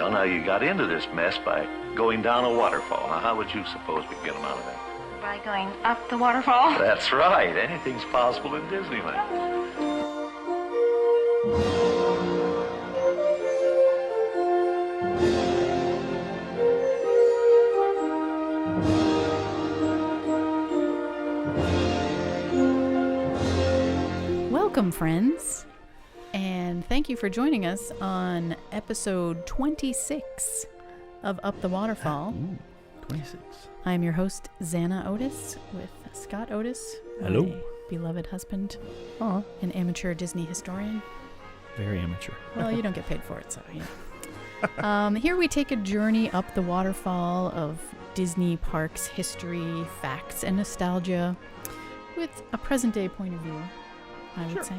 Well, now you got into this mess by going down a waterfall. Now, how would you suppose we can get them out of there? By going up the waterfall? That's right. Anything's possible in Disneyland. Welcome, friends, and thank you for joining us on episode 26 of Up the Waterfall. Ooh, 26. I'm your host, Zanna Otis, with Scott Otis, Hello. my beloved husband, Aw. an amateur Disney historian. Very amateur. Well, you don't get paid for it, so yeah. Here we take a journey up the waterfall of Disney parks history, facts, and nostalgia with a present-day point of view, I would say.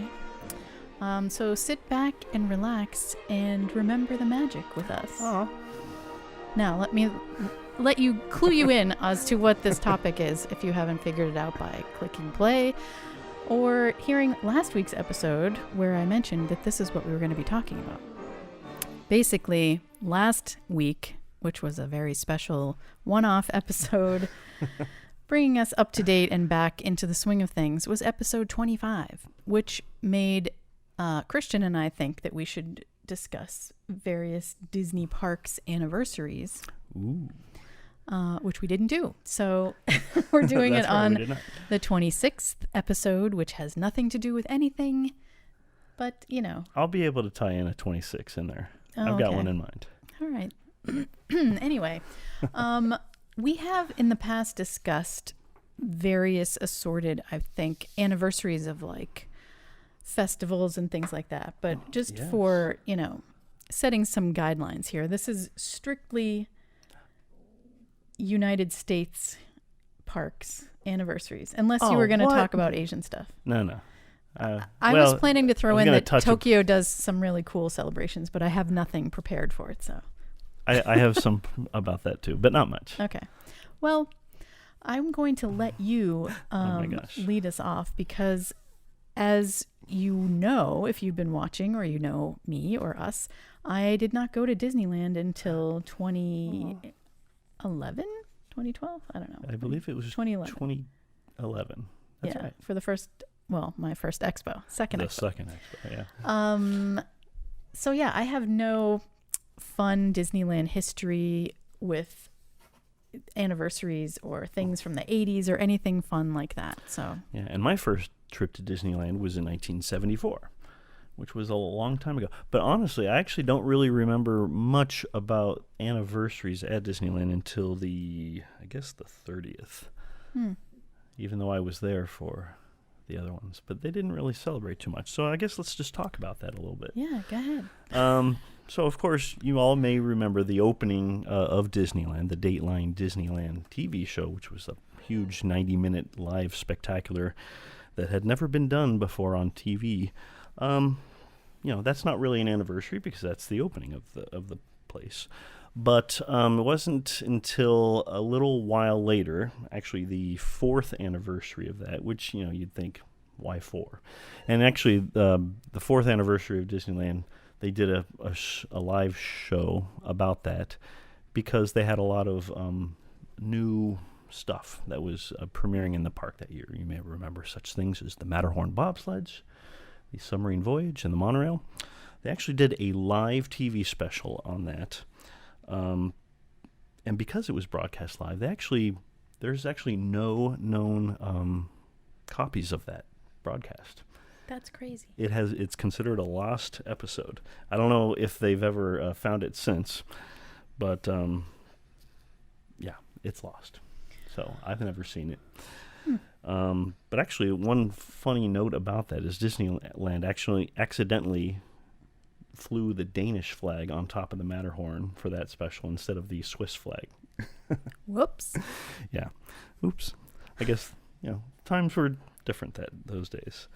So sit back and relax and remember the magic with us. Aw. Now, let you clue you in as to what this topic is if you haven't figured it out by clicking play or hearing last week's episode where I mentioned that this is what we were going to be talking about. Basically, last week, which was a very special one-off episode, bringing us up to date and back into the swing of things, was episode 25, which made Christian and I think that we should discuss various Disney parks anniversaries, Ooh. which we didn't do. So we're doing it on the 26th episode, which has nothing to do with anything, but, you know. I'll be able to tie in a 26 in there. Oh, I've got okay. one in mind. All right. Anyway, we have in the past discussed various assorted, I think, anniversaries of like festivals and things like that. But just for, you know, setting some guidelines here, this is strictly United States parks anniversaries, unless you were going to talk about Asian stuff. No. I was planning to throw in that Tokyo does some really cool celebrations, but I have nothing prepared for it, so. I have some about that too, but not much. Okay. Well, I'm going to let you my gosh. lead us off because, as you know, if you've been watching or you know me or us, I did not go to Disneyland until 2011, 2012? I don't know. I believe it was 2011. 2011. That's right. For the first, my first expo. Second expo. Second expo, yeah. So yeah, I have no fun Disneyland history with anniversaries or things from the 80s or anything fun like that. So Yeah, and my first trip to Disneyland was in 1974, which was a long time ago. But honestly, I actually don't really remember much about anniversaries at Disneyland until the 30th. Even though I was there for the other ones, but they didn't really celebrate too much. So I guess let's just talk about that a little bit. yeah, go ahead. So, of course, you all may remember the opening of Disneyland, the Dateline Disneyland TV show, which was a huge 90-minute live spectacular that had never been done before on TV. You know, that's not really an anniversary because that's the opening of the place. But it wasn't until a little while later, actually the 4th anniversary of that, which, you know, you'd think, why 4? And actually, the 4th anniversary of Disneyland, they did a live show about that because they had a lot of new stuff that was premiering in the park that year. You may remember such things as the Matterhorn bobsleds, the submarine voyage, and the monorail. They actually did a live TV special on that. And because it was broadcast live, there's actually no known copies of that broadcast. That's crazy. It's considered a lost episode. I don't know if they've ever found it since, but yeah, it's lost. So I've never seen it. But actually, one funny note about that is Disneyland actually accidentally flew the Danish flag on top of the Matterhorn for that special instead of the Swiss flag. Whoops. Yeah. Oops. I guess, you know, times were different those days.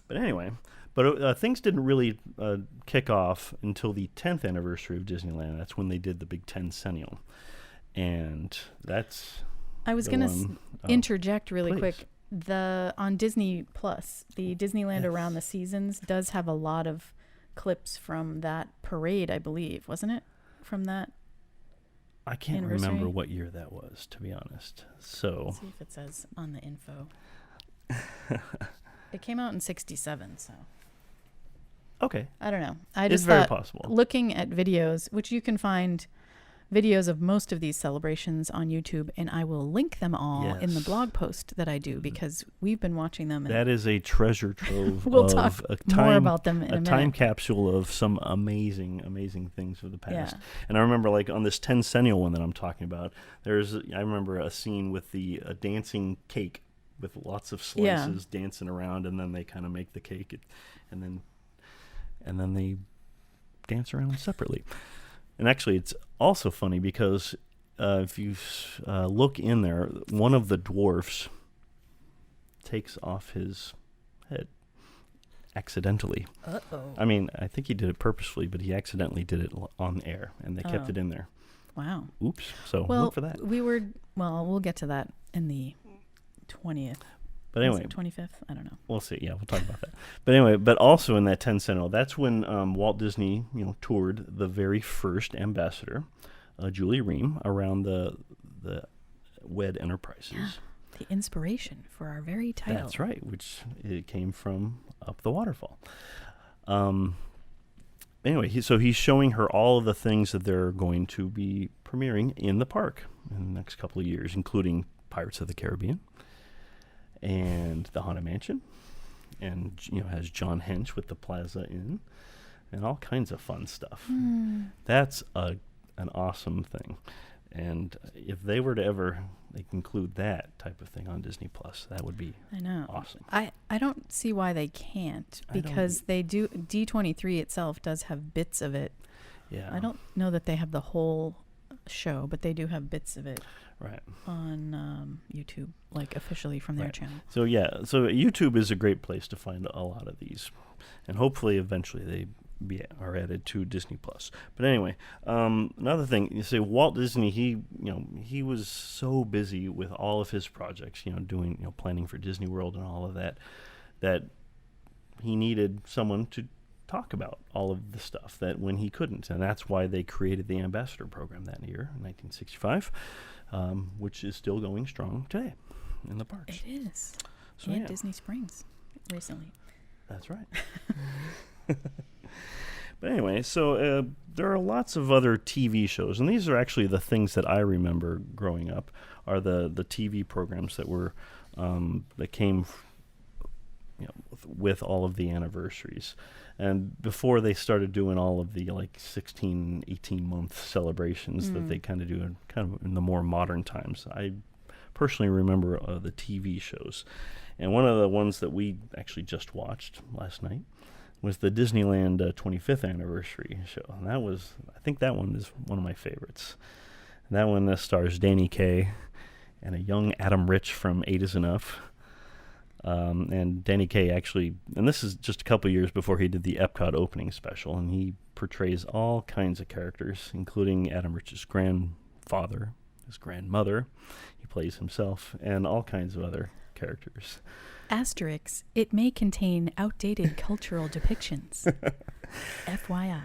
But anyway, things didn't really kick off until the 10th anniversary of Disneyland. That's when they did the Big Tencennial. And that's... I was going to interject really please. quick. On Disney Plus, the Disneyland Around the Seasons does have a lot of clips from that parade, I believe, wasn't it? from that? I can't Anniversary? remember what year that was, to be honest. So Let's see if it says on the info. It came out in 67, so okay, I don't know. I it's just very thought, possible. looking at videos, which you can find videos of most of these celebrations on YouTube, and I will link them all in the Yes. blog post that I do because we've been watching them. And That is a treasure trove we'll of talk a more time, about them in a minute. time capsule of some amazing things of the past. Yeah. And I remember, like, on this tencennial one that I'm talking about, I remember a scene with the dancing cake with lots of slices dancing around, and then they kind of make the cake, and then they dance around separately. And actually, it's also funny because if you look in there, one of the dwarfs takes off his head accidentally. Uh-oh. I mean, I think he did it purposefully, but he accidentally did it on air, and they kept it in there. Wow. Oops. So Well, look for that. we'll get to that in the 20th. But anyway, 25th? I don't know. we'll see. Yeah, we'll talk about that. But anyway, but also in that 10 Centennial, that's when Walt Disney, toured the very first ambassador, Julie Ream, around the WED Enterprises. The inspiration for our very title. That's right, which it came from Up the Waterfall. Anyway, he's showing her all of the things that they're going to be premiering in the park in the next couple of years, including Pirates of the Caribbean and the Haunted Mansion, and has John Hench with the Plaza Inn, and all kinds of fun stuff. That's an awesome thing, and if they were to ever include that type of thing on Disney Plus, that would be awesome. I don't see why they can't, because they do. D23 itself does have bits of it. Yeah, I don't know that they have the whole show, but they do have bits of it. Right. On YouTube, like officially from their channel. So YouTube is a great place to find a lot of these, and hopefully eventually they are added to Disney Plus. But anyway, another thing, you say Walt Disney, he was so busy with all of his projects, doing planning for Disney World and all of that he needed someone to talk about all of the stuff that when he couldn't, and that's why they created the ambassador program that year in 1965. Which is still going strong today in the parks. It is. So, and Disney Springs recently. That's right. But anyway, so there are lots of other TV shows, and these are actually the things that I remember growing up, are the TV programs that were that came with all of the anniversaries. And before they started doing all of the 16, 18-month celebrations that they kind of do in the more modern times, I personally remember the TV shows. And one of the ones that we actually just watched last night was the Disneyland 25th anniversary show. And I think that one is one of my favorites. And that one stars Danny Kaye and a young Adam Rich from 8 Is Enough. And Danny Kaye actually, and this is just a couple years before he did the Epcot opening special, and he portrays all kinds of characters, including Adam Rich's grandfather, his grandmother. He plays himself, and all kinds of other characters. Asterisk, it may contain outdated cultural depictions. FYI.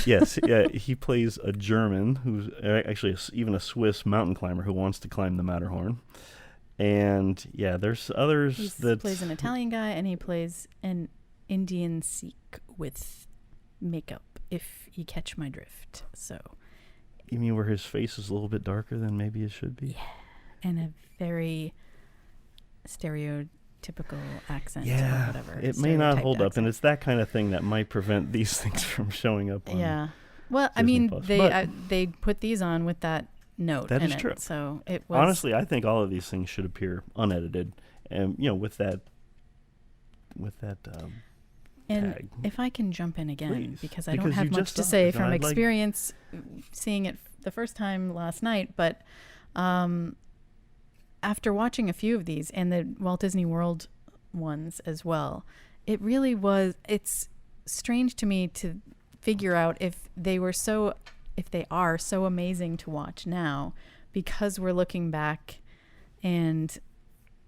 Yes, yeah, he plays a German who's actually even a Swiss mountain climber who wants to climb the Matterhorn. And there's others He that plays an Italian guy, and he plays an Indian Sikh with makeup, if you catch my drift. So, you mean where his face is a little bit darker than maybe it should be? Yeah, and a very stereotypical accent. Yeah, or whatever. it may not hold up, accent. and it's that kind of thing that might prevent these things from showing up on Well, Disney I mean, Plus. they put these on with that note. That in is it, true. So it was Honestly, I think all of these things should appear unedited, and with that and tag. if I can jump in again, Please, because I because don't have you much just to saw say it, and from I'd like- experience seeing it the first time last night, but after watching a few of these and the Walt Disney World ones as well, it's strange to me to figure out if they are so amazing to watch now, because we're looking back and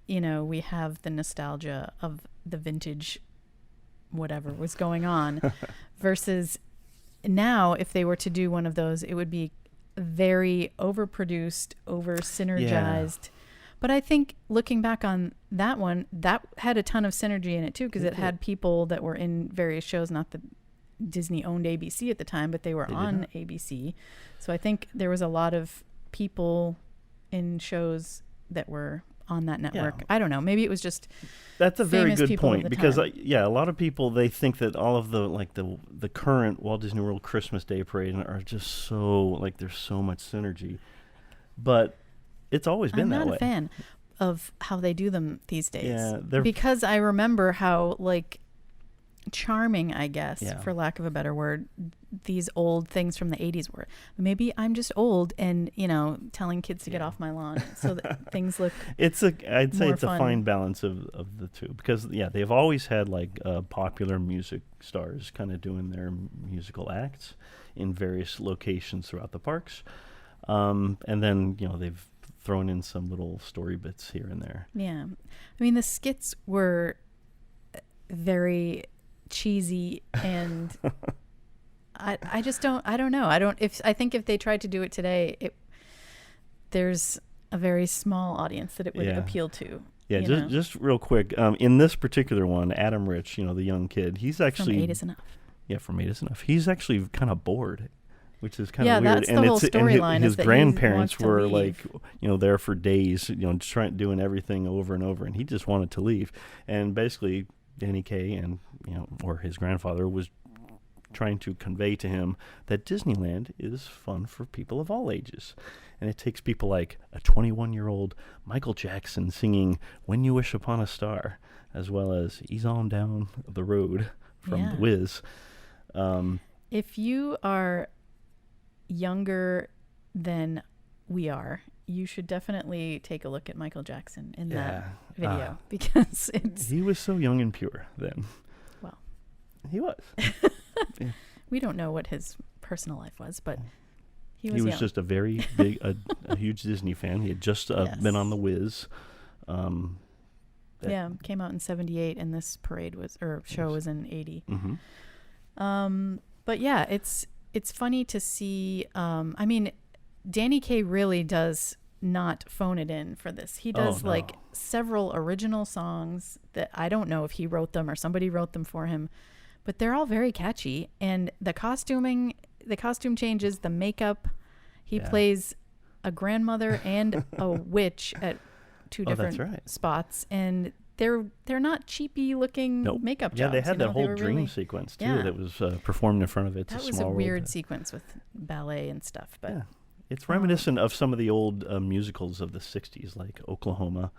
we have the nostalgia of the vintage whatever was going on versus now if they were to do one of those, it would be very overproduced, over synergized. But I think looking back on that one, that had a ton of synergy in it too, because it had people that were in various shows. Not that Disney owned ABC at the time, but they were on ABC. So I think there was a lot of people in shows that were on that network. Yeah. I don't know. Maybe it was just that's a very good point, because a lot of people, they think that all of the current Walt Disney World Christmas Day Parade are just so there's so much synergy, but it's always been that way. I'm not a fan of how they do them these days. Yeah, because I remember how charming, I guess, for lack of a better word, these old things from the 80s were. Maybe I'm just old and, telling kids to get off my lawn so that things look I'd say it's fun. A fine balance of the two, because they've always had popular music stars kind of doing their musical acts in various locations throughout the parks. And then, they've thrown in some little story bits here and there. Yeah. I mean, the skits were very cheesy, and I just don't know. I think if they tried to do it today, there's a very small audience that it would appeal to. Yeah, just real quick. In this particular one, Adam Rich, the young kid, he's actually from 8 is Enough. Yeah, from 8 is Enough. He's actually kind of bored, which is kind of weird. That's the whole storyline. His grandparents were there for days, doing everything over and over, and he just wanted to leave. And basically, Danny Kaye and or his grandfather was trying to convey to him that Disneyland is fun for people of all ages, and it takes people like a 21-year-old Michael Jackson singing "When You Wish Upon a Star," as well as "Ease On Down the Road" from The Wiz. If you are younger than we are, you should definitely take a look at Michael Jackson in that video, because he was so young and pure then. Well, he was. We don't know what his personal life was, but he was young. Just a very big, a huge Disney fan. He had just been on The Wiz. Came out in 78, and this show was in 80. Mm-hmm. But yeah, it's funny to see. I mean, Danny Kaye really does not phone it in for this. He does several original songs that I don't know if he wrote them or somebody wrote them for him, but they're all very catchy. And the costume changes, the makeup. He plays a grandmother and a witch at two different spots, and they're not cheapy looking makeup jobs. Yeah, they had that whole dream sequence too that was performed in front of it. That was a weird sequence with ballet and stuff, but it's reminiscent of some of the old musicals of the 60s, like Oklahoma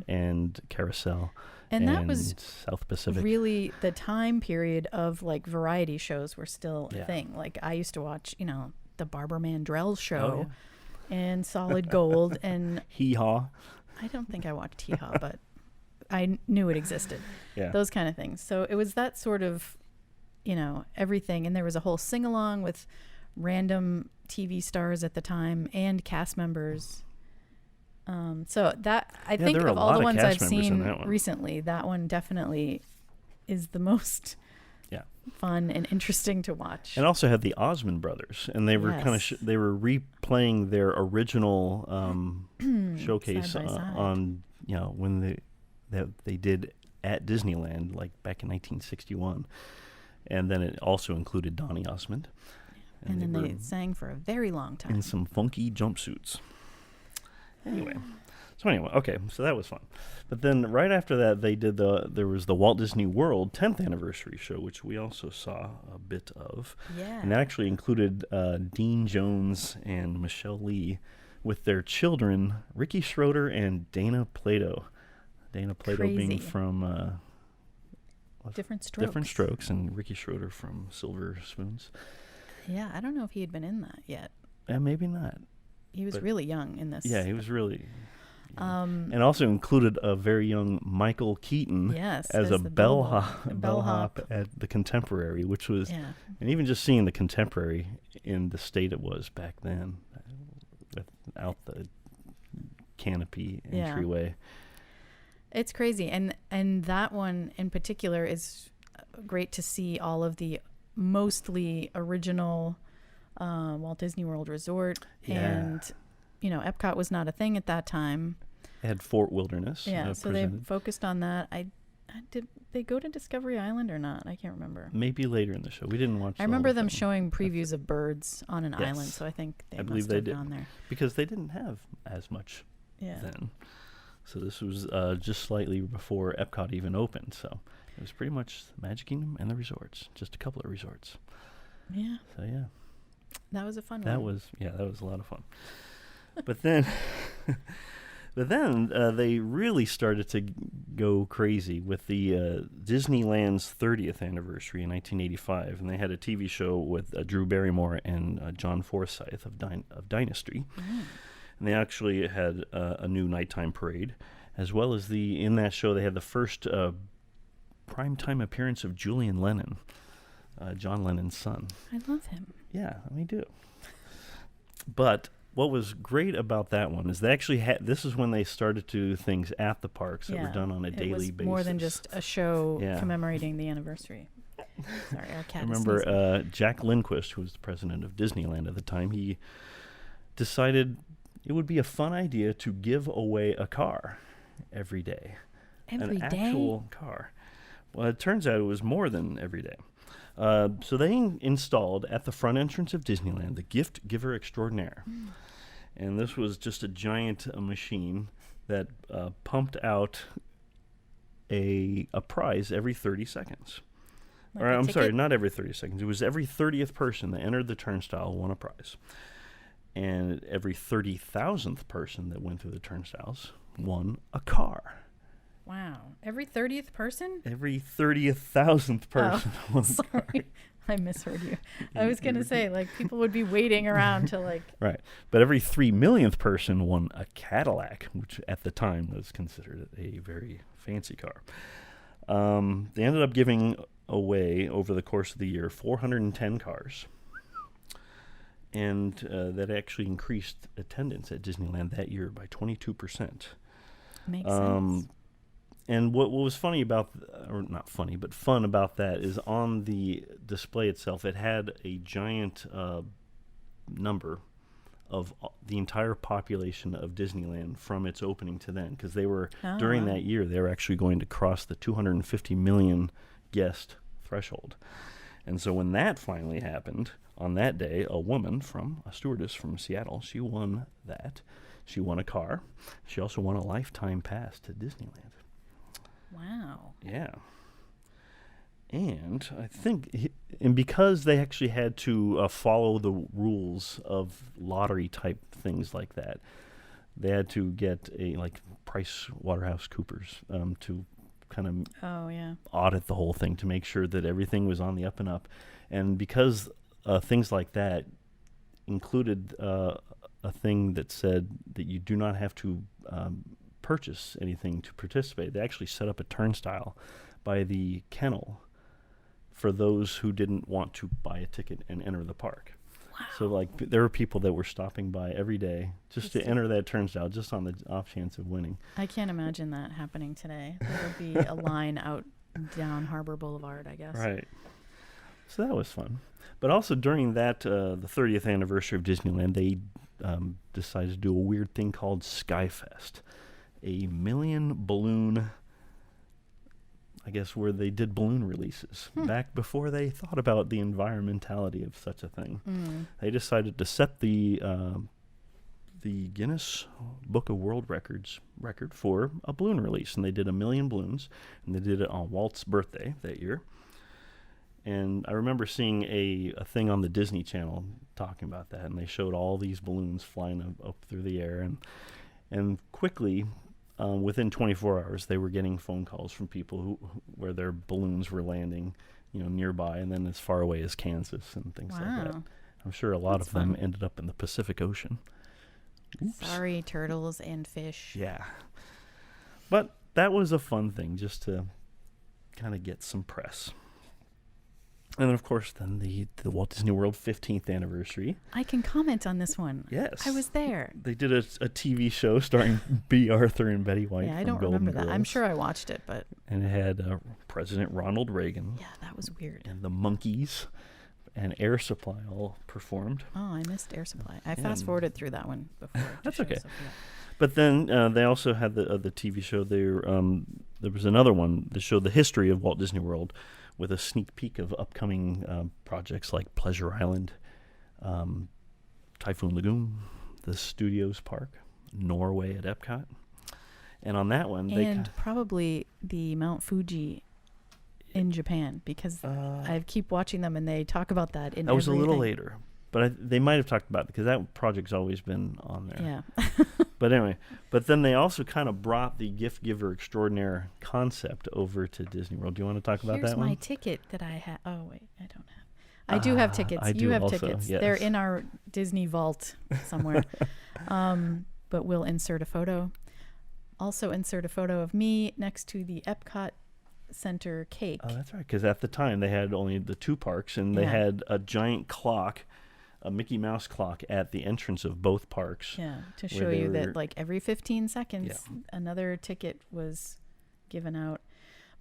and Carousel, and that was South Pacific. Really, the time period of variety shows were still a thing. I used to watch, the Barbara Mandrell show and Solid Gold and Hee Haw. I don't think I watched Hee Haw, but I knew it existed. Yeah. Those kind of things. So it was that sort of, everything. And there was a whole sing-along with random TV stars at the time and cast members. So that, I think of all the ones I've seen recently, that one definitely is the most fun and interesting to watch. And also had the Osmond brothers, and they were they were replaying their original showcase on when they did at Disneyland, back in 1961, and then it also included Donny Osmond, and then they sang for a very long time in some funky jumpsuits. Okay, so that was fun. But then right after that, they did there was the Walt Disney World 10th anniversary show, which we also saw a bit of. Yeah. And that actually included Dean Jones and Michelle Lee with their children, Ricky Schroeder and Dana Plato. Dana Plato being from Different Strokes. Different Strokes, and Ricky Schroeder from Silver Spoons. Yeah, I don't know if he had been in that yet. Maybe not. He was really young in this. Yeah, he was really... and also included a very young Michael Keaton as a bellhop at the Contemporary, which was, and even just seeing the Contemporary in the state it was back then, without the canopy entryway. It's crazy, and that one in particular is great to see all of the mostly original Walt Disney World Resort. Yeah. And, Epcot was not a thing at that time. It had Fort Wilderness. Yeah, so presented. they focused on that. Did they go to Discovery Island or not? I can't remember. Maybe later in the show. We didn't watch. I remember them showing previews of birds on an Yes. island, so I think they believe must they have did. gone there. Because they didn't have as much then. So this was just slightly before Epcot even opened. So it was pretty much Magic Kingdom and the resorts. Just a couple of resorts. Yeah. So yeah. That was a fun That one. was a lot of fun. But then they really started to go crazy with the Disneyland's 30th anniversary in 1985, and they had a TV show with Drew Barrymore and John Forsythe of Dynasty. And they actually had a new nighttime parade, as well as in that show they had the first primetime appearance of Julian Lennon, John Lennon's son. I love him. Yeah, we do. But what was great about that one is they actually this is when they started to do things at the parks that were done on a daily basis. More than just a show commemorating the anniversary. Sorry, our cat I remember Jack Lindquist, who was the president of Disneyland at the time, he decided it would be a fun idea to give away a car every day. Every an day? actual car. Well, it turns out it was more than every day. So they installed at the front entrance of Disneyland the Gift Giver Extraordinaire. And this was just a giant machine that pumped out a prize every 30 seconds. Like or a I'm sorry, ticket? not every 30 seconds. It was every 30th person that entered the turnstile won a prize. And every 30,000th person that went through the turnstiles won a car. Wow. Every 30th person? Every 30,000th person won a car. Sorry. I misheard you. I was going to say, people would be waiting around to, Right. But every 3 millionth person won a Cadillac, which at the time was considered a very fancy car. They ended up giving away, over the course of the year, 410 cars. And that actually increased attendance at Disneyland that year by 22%. Makes sense. And what was funny about, or not funny, but fun about that is on the display itself, it had a giant number of the entire population of Disneyland from its opening to then. Because they were, during that year, they were actually going to cross the 250 million guest threshold. And so when that finally happened, on that day, a stewardess from Seattle, she won that. She won a car. She also won a lifetime pass to Disneyland. Wow. Yeah. And I think, because they actually had to follow the rules of lottery type things like that, they had to get Price Waterhouse Coopers to kind of audit the whole thing to make sure that everything was on the up and up. And because things like that included a thing that said that you do not have to purchase anything to participate, they actually set up a turnstile by the kennel for those who didn't want to buy a ticket and enter the park. Wow. So there were people that were stopping by every day just to enter that turnstile, just on the off chance of winning. I can't imagine that happening today. There would be a line out down Harbor Boulevard, I guess. Right. So that was fun. But also during that, the 30th anniversary of Disneyland, they decided to do a weird thing called Skyfest. A million balloon, I guess, where they did balloon releases back before they thought about the environmentality of such a thing. They decided to set the Guinness Book of World Records record for a balloon release, and they did 1 million balloons, and they did it on Walt's birthday that year. And I remember seeing a thing on the Disney Channel talking about that, and they showed all these balloons flying up through the air, and quickly, within 24 hours, they were getting phone calls from people where their balloons were landing, nearby, and then as far away as Kansas and things like that. I'm sure a lot of them ended up in the Pacific Ocean. Oops. Sorry, turtles and fish. Yeah. But that was a fun thing, just to kind of get some press. And then, of course, then the Walt Disney World 15th anniversary. I can comment on this one. Yes. I was there. They did a TV show starring B. Arthur and Betty White. Yeah, I from don't Golden remember that. I'm Girls. sure I watched it, but... And it had President Ronald Reagan. Yeah, that was weird. And the Monkees and Air Supply all performed. Oh, I missed Air Supply. I fast-forwarded through that one before. That's okay. But then they also had the TV show. There was another one that showed the history of Walt Disney World, with a sneak peek of upcoming projects like Pleasure Island, Typhoon Lagoon, the Studios Park, Norway at Epcot. And on that one, probably the Mount Fuji in Japan, because I keep watching them and they talk about that in That was everything. a little later. But they might have talked about it because that project's always been on there. Yeah. But anyway, but then they also kind of brought the gift giver extraordinaire concept over to Disney World. Do you want to talk about that one? Here's my ticket that I have. Oh, wait, I don't have. I do have tickets. You have also, tickets. yes. They're in our Disney vault somewhere. But we'll insert a photo. Also insert a photo of me next to the Epcot Center cake. Oh, that's right. Because at the time they had only the two parks, and they had a giant clock, a Mickey Mouse clock at the entrance of both parks. Yeah, to show you that like every 15 seconds, another ticket was given out.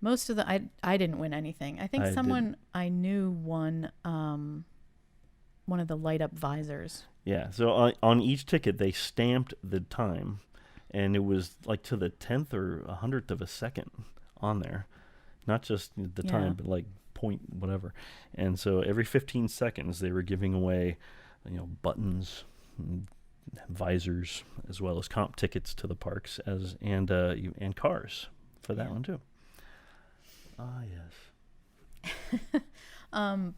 Most of the I didn't win anything. I think someone I knew won one of the light up visors. Yeah, so on each ticket they stamped the time, and it was like to the 10th or 100th of a second on there, not just the time, but like point whatever. And so every 15 seconds they were giving away, buttons, and visors, as well as comp tickets to the parks and cars for that one too. Ah, yes.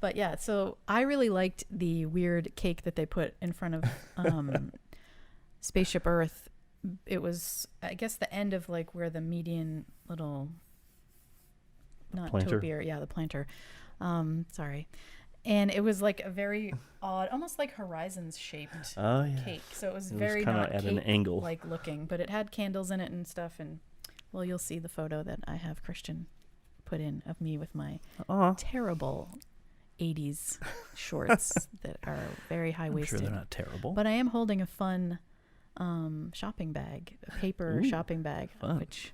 But yeah, so I really liked the weird cake that they put in front of Spaceship Earth. It was, I guess, the end of like where the median little, not planter. Topiary, the planter. Sorry. And it was like a very odd, almost like Horizons shaped cake. So it was very not at cake an angle like looking, but it had candles in it and stuff. And well, you'll see the photo that I have Christian put in of me with my terrible 80s shorts that are very high-waisted. I'm sure they're not terrible. But I am holding a fun shopping bag, a paper shopping bag, which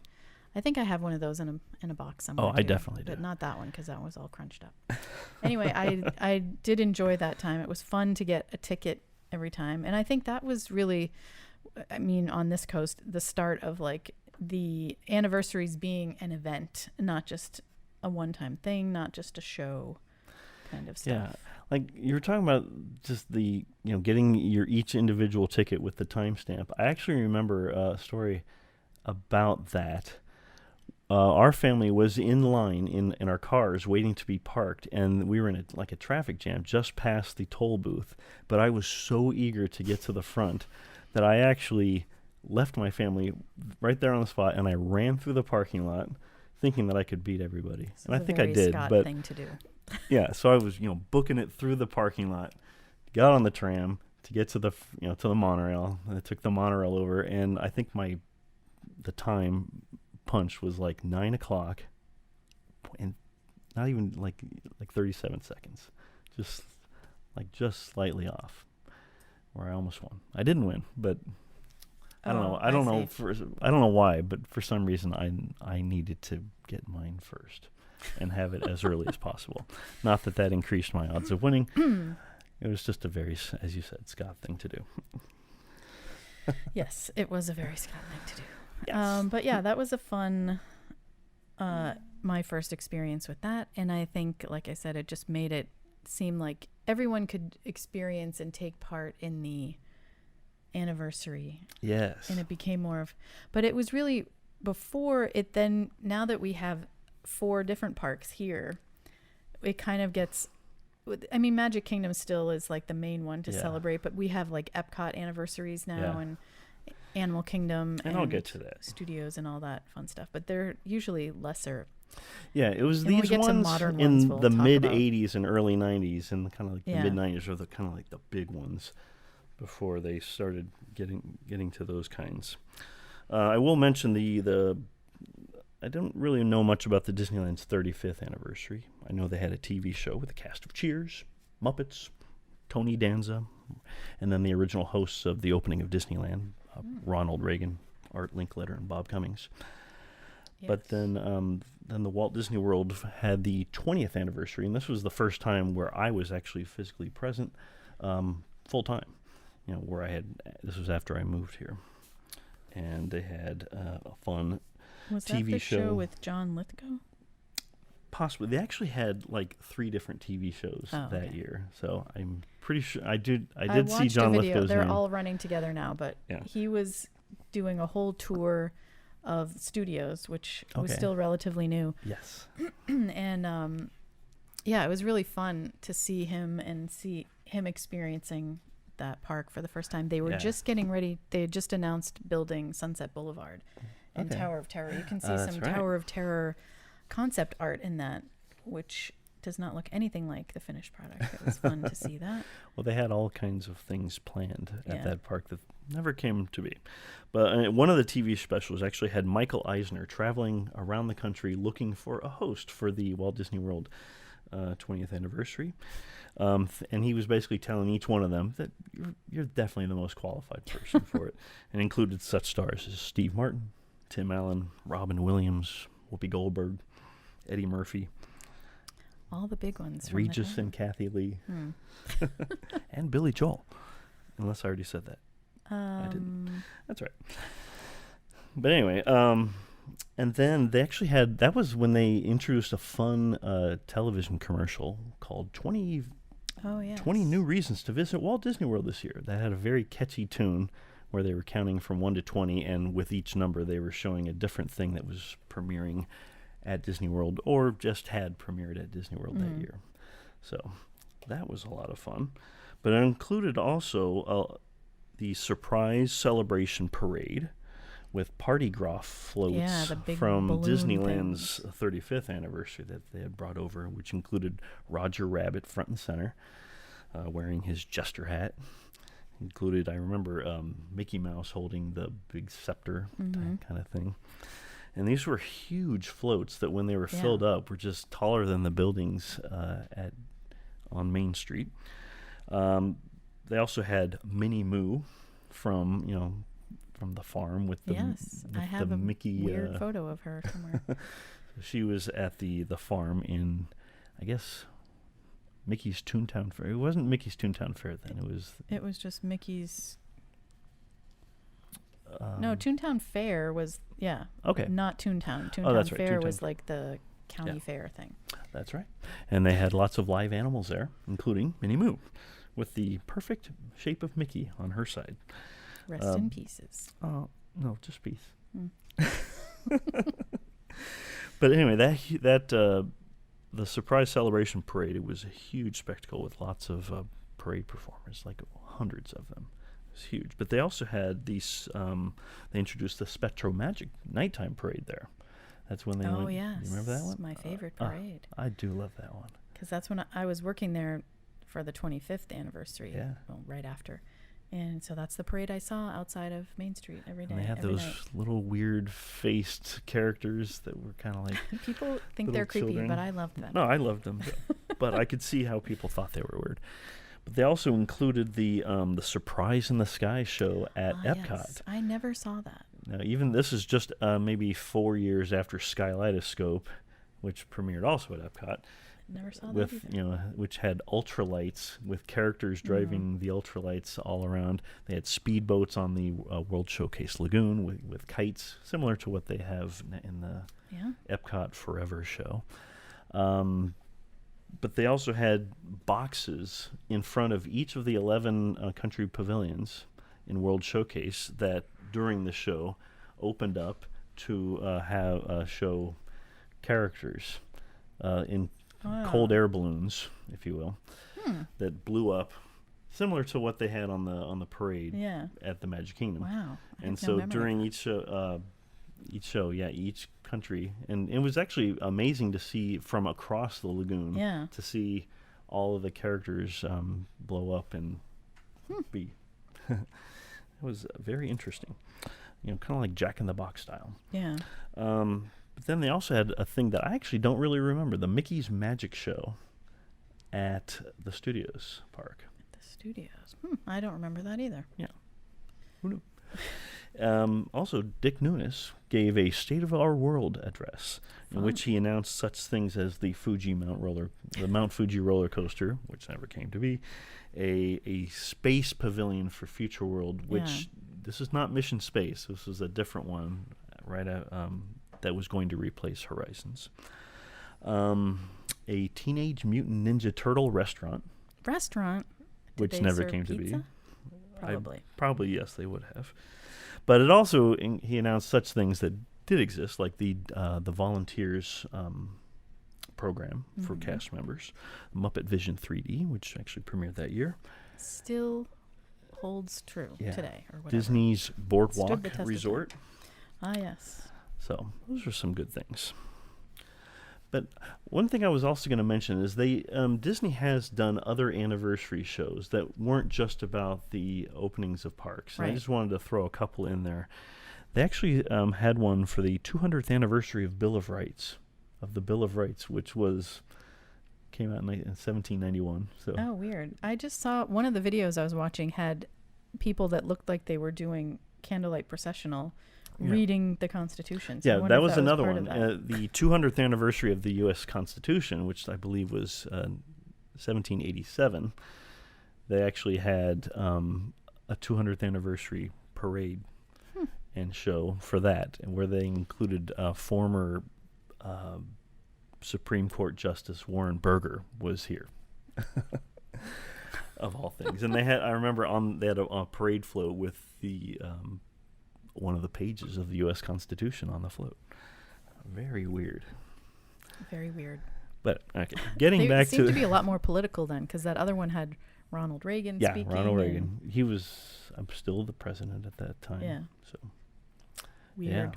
I think I have one of those in a box somewhere. Oh, I definitely do. But not that one, because that was all crunched up. Anyway, I did enjoy that time. It was fun to get a ticket every time. And I think that was really, on this coast, the start of like the anniversaries being an event, not just a one-time thing, not just a show kind of stuff. Yeah, like you were talking about just the, getting your each individual ticket with the timestamp. I actually remember a story about that. Our family was in line in our cars waiting to be parked, and we were in a traffic jam just past the toll booth. But I was so eager to get to the front that I actually left my family right there on the spot, and I ran through the parking lot thinking that I could beat everybody. This and I is think a I very did. Scott but thing to do. yeah, so I was booking it through the parking lot, got on the tram to get to the to the monorail. And I took the monorail over, and I think the time punch was like 9 o'clock, and not even like 37 seconds, just slightly off, where I almost won. I didn't win, but I don't know. I don't know why, but for some reason I needed to get mine first and have it as early as possible. Not that increased my odds of winning. It was just a very, as you said, Scott thing to do. Yes, it was a very Scott thing to do. Yes. But yeah, that was a fun, my first experience with that. And I think, like I said, it just made it seem like everyone could experience and take part in the anniversary. Yes. And it became more of, but it was really before it then, now that we have 4 different parks here, it kind of gets, Magic Kingdom still is like the main one to celebrate, but we have like Epcot anniversaries now and Animal Kingdom and I'll get to that. Studios and all that fun stuff, but they're usually lesser. Yeah, it was these ones in the mid 80s and early 90s, and kind of like the mid 90s are the kind of like the big ones before they started getting to those kinds. I will mention the I don't really know much about the Disneyland's 35th anniversary. I know they had a TV show with a cast of Cheers, Muppets, Tony Danza, and then the original hosts of the opening of Disneyland, Ronald Reagan, Art Linkletter, and Bob Cummings. Yes. But then the Walt Disney World had the 20th anniversary, and this was the first time where I was actually physically present full time. You know, this was after I moved here, and they had a fun Was TV that the show with John Lithgow? Possibly. They actually had like 3 different TV shows that year, so I'm pretty sure I did see John Lithgow's They're name. all running together now, but he was doing a whole tour of studios, which was still relatively new. Yes. And it was really fun to see him and see him experiencing that park for the first time. They were just getting ready. They had just announced building Sunset Boulevard and Tower of Terror. You can see some Tower of Terror concept art in that, which does not look anything like the finished product. It was fun to see that. Well, they had all kinds of things planned at that park that never came to be. But one of the TV specials actually had Michael Eisner traveling around the country looking for a host for the Walt Disney World 20th anniversary. And he was basically telling each one of them that you're definitely the most qualified person for it. And included such stars as Steve Martin, Tim Allen, Robin Williams, Whoopi Goldberg, Eddie Murphy. All the big ones. Regis and Kathy Lee. And Billy Joel. Unless I already said that. I didn't. That's right. But anyway, and then they actually had, that was when they introduced a fun television commercial called 20 New Reasons to Visit Walt Disney World This Year. That had a very catchy tune where they were counting from 1 to 20, and with each number they were showing a different thing that was premiering at Disney World or just had premiered at Disney World that year. So that was a lot of fun. But it included also the surprise celebration parade with party groff floats from Disneyland's 35th anniversary that they had brought over, which included Roger Rabbit front and center, wearing his jester hat. Included, I remember, Mickey Mouse holding the big scepter kind of thing. And these were huge floats that when they were filled up were just taller than the buildings on Main Street. They also had Minnie Moo from the farm with the I have the a Mickey weird photo of her somewhere. She was at the farm in, I guess, Mickey's Toontown Fair. It wasn't Mickey's Toontown Fair then. It was just Mickey's. No, Toontown Fair was not Toontown. Toontown that's right. Fair Toontown. Was like the county fair thing. That's right. And they had lots of live animals there, including Minnie Moo, with the perfect shape of Mickey on her side. Rest in pieces. Oh no, just peace. But anyway, that the surprise celebration parade, it was a huge spectacle with lots of parade performers, like hundreds of them. It was huge. But they also had these. They introduced the Spectral Magic nighttime parade there. That's when they went. Oh yes, you remember that one? It's my favorite parade. I do love that one. Because that's when I was working there for the 25th anniversary. Yeah. Well, right after. And so that's the parade I saw outside of Main Street every day. And they had every those night. little weird faced characters that were kind of like people think they're creepy, children. but I loved them. No, I loved them, but I could see how people thought they were weird. But they also included the Surprise in the Sky show at Epcot. Yes. I never saw that. Now, even this is just maybe 4 years after Skyleidoscope, which premiered also at Epcot. Never saw that with either. Which had ultralights with characters driving the ultralights all around. They had speedboats on the World Showcase Lagoon with kites, similar to what they have in the Epcot Forever show. But they also had boxes in front of each of the 11 country pavilions in World Showcase that during the show opened up to have show characters in cold air balloons, if you will, that blew up, similar to what they had on the parade at the Magic Kingdom. Wow! And so during each country, and it was actually amazing to see from across the lagoon to see all of the characters blow up and be. It was very interesting, kind of like Jack in the Box style. Yeah. But then they also had a thing that I actually don't really remember, the Mickey's Magic Show at the Studios Park. At the Studios. I don't remember that either. Yeah. Who knew? Also, Dick Nunes gave a State of Our World address in which he announced such things as the Mount Fuji roller coaster, which never came to be, a space pavilion for Future World, which this is not Mission Space. This was a different one, right? That was going to replace Horizons. A Teenage Mutant Ninja Turtle restaurant. Which never came to be. Probably, yes, they would have. But it also, he announced such things that did exist, like the Volunteers program for cast members, Muppet Vision 3D, which actually premiered that year. Still holds true today, or whatever. Disney's Boardwalk Resort. Ah, yes. So those are some good things. But one thing I was also going to mention is Disney has done other anniversary shows that weren't just about the openings of parks. Right. I just wanted to throw a couple in there. They actually had one for the 200th anniversary of the Bill of Rights, which came out in 1791. So. Oh, weird. I just saw one of the videos I was watching had people that looked like they were doing candlelight processional reading the Constitution. So that was another one. The 200th anniversary of the U.S. Constitution, which I believe was 1787, they actually had a 200th anniversary parade and show for that, and where they included former Supreme Court Justice Warren Burger was here. Of all things. And I remember they had a parade float with the one of the pages of the U.S. Constitution on the float. Very weird. Very weird. But, okay, getting back to... It seemed to be a lot more political then, because that other one had Ronald Reagan speaking. Yeah, Ronald Reagan. He was still the president at that time. Yeah. So, weird.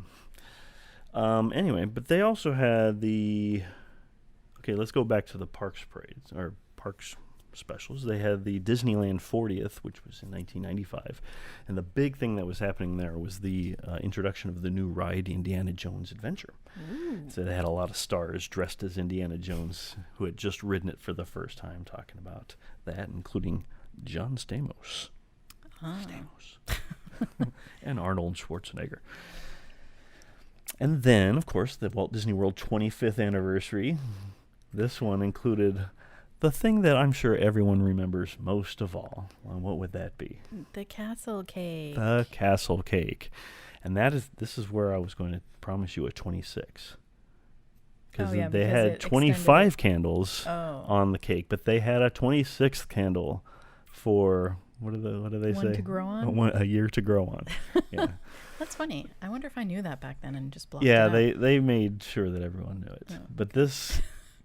Yeah. Anyway, but they also had Okay, let's go back to the parks parades, or parks specials. They had the Disneyland 40th, which was in 1995, and the big thing that was happening there was the introduction of the new ride, Indiana Jones Adventure. Ooh. So they had a lot of stars dressed as Indiana Jones who had just ridden it for the first time, talking about that, including John Stamos. And Arnold Schwarzenegger. And then, of course, the Walt Disney World 25th anniversary. This one included the thing that I'm sure everyone remembers most of all. Well, what would that be? The castle cake. The castle cake. And this is where I was going to promise you a 26. Because they had 25 candles on the cake, but they had a 26th candle for, what do they say? One to grow on? A year to grow on. Yeah. That's funny. I wonder if I knew that back then and just blocked it out. Yeah, they made sure that everyone knew it. Oh. But this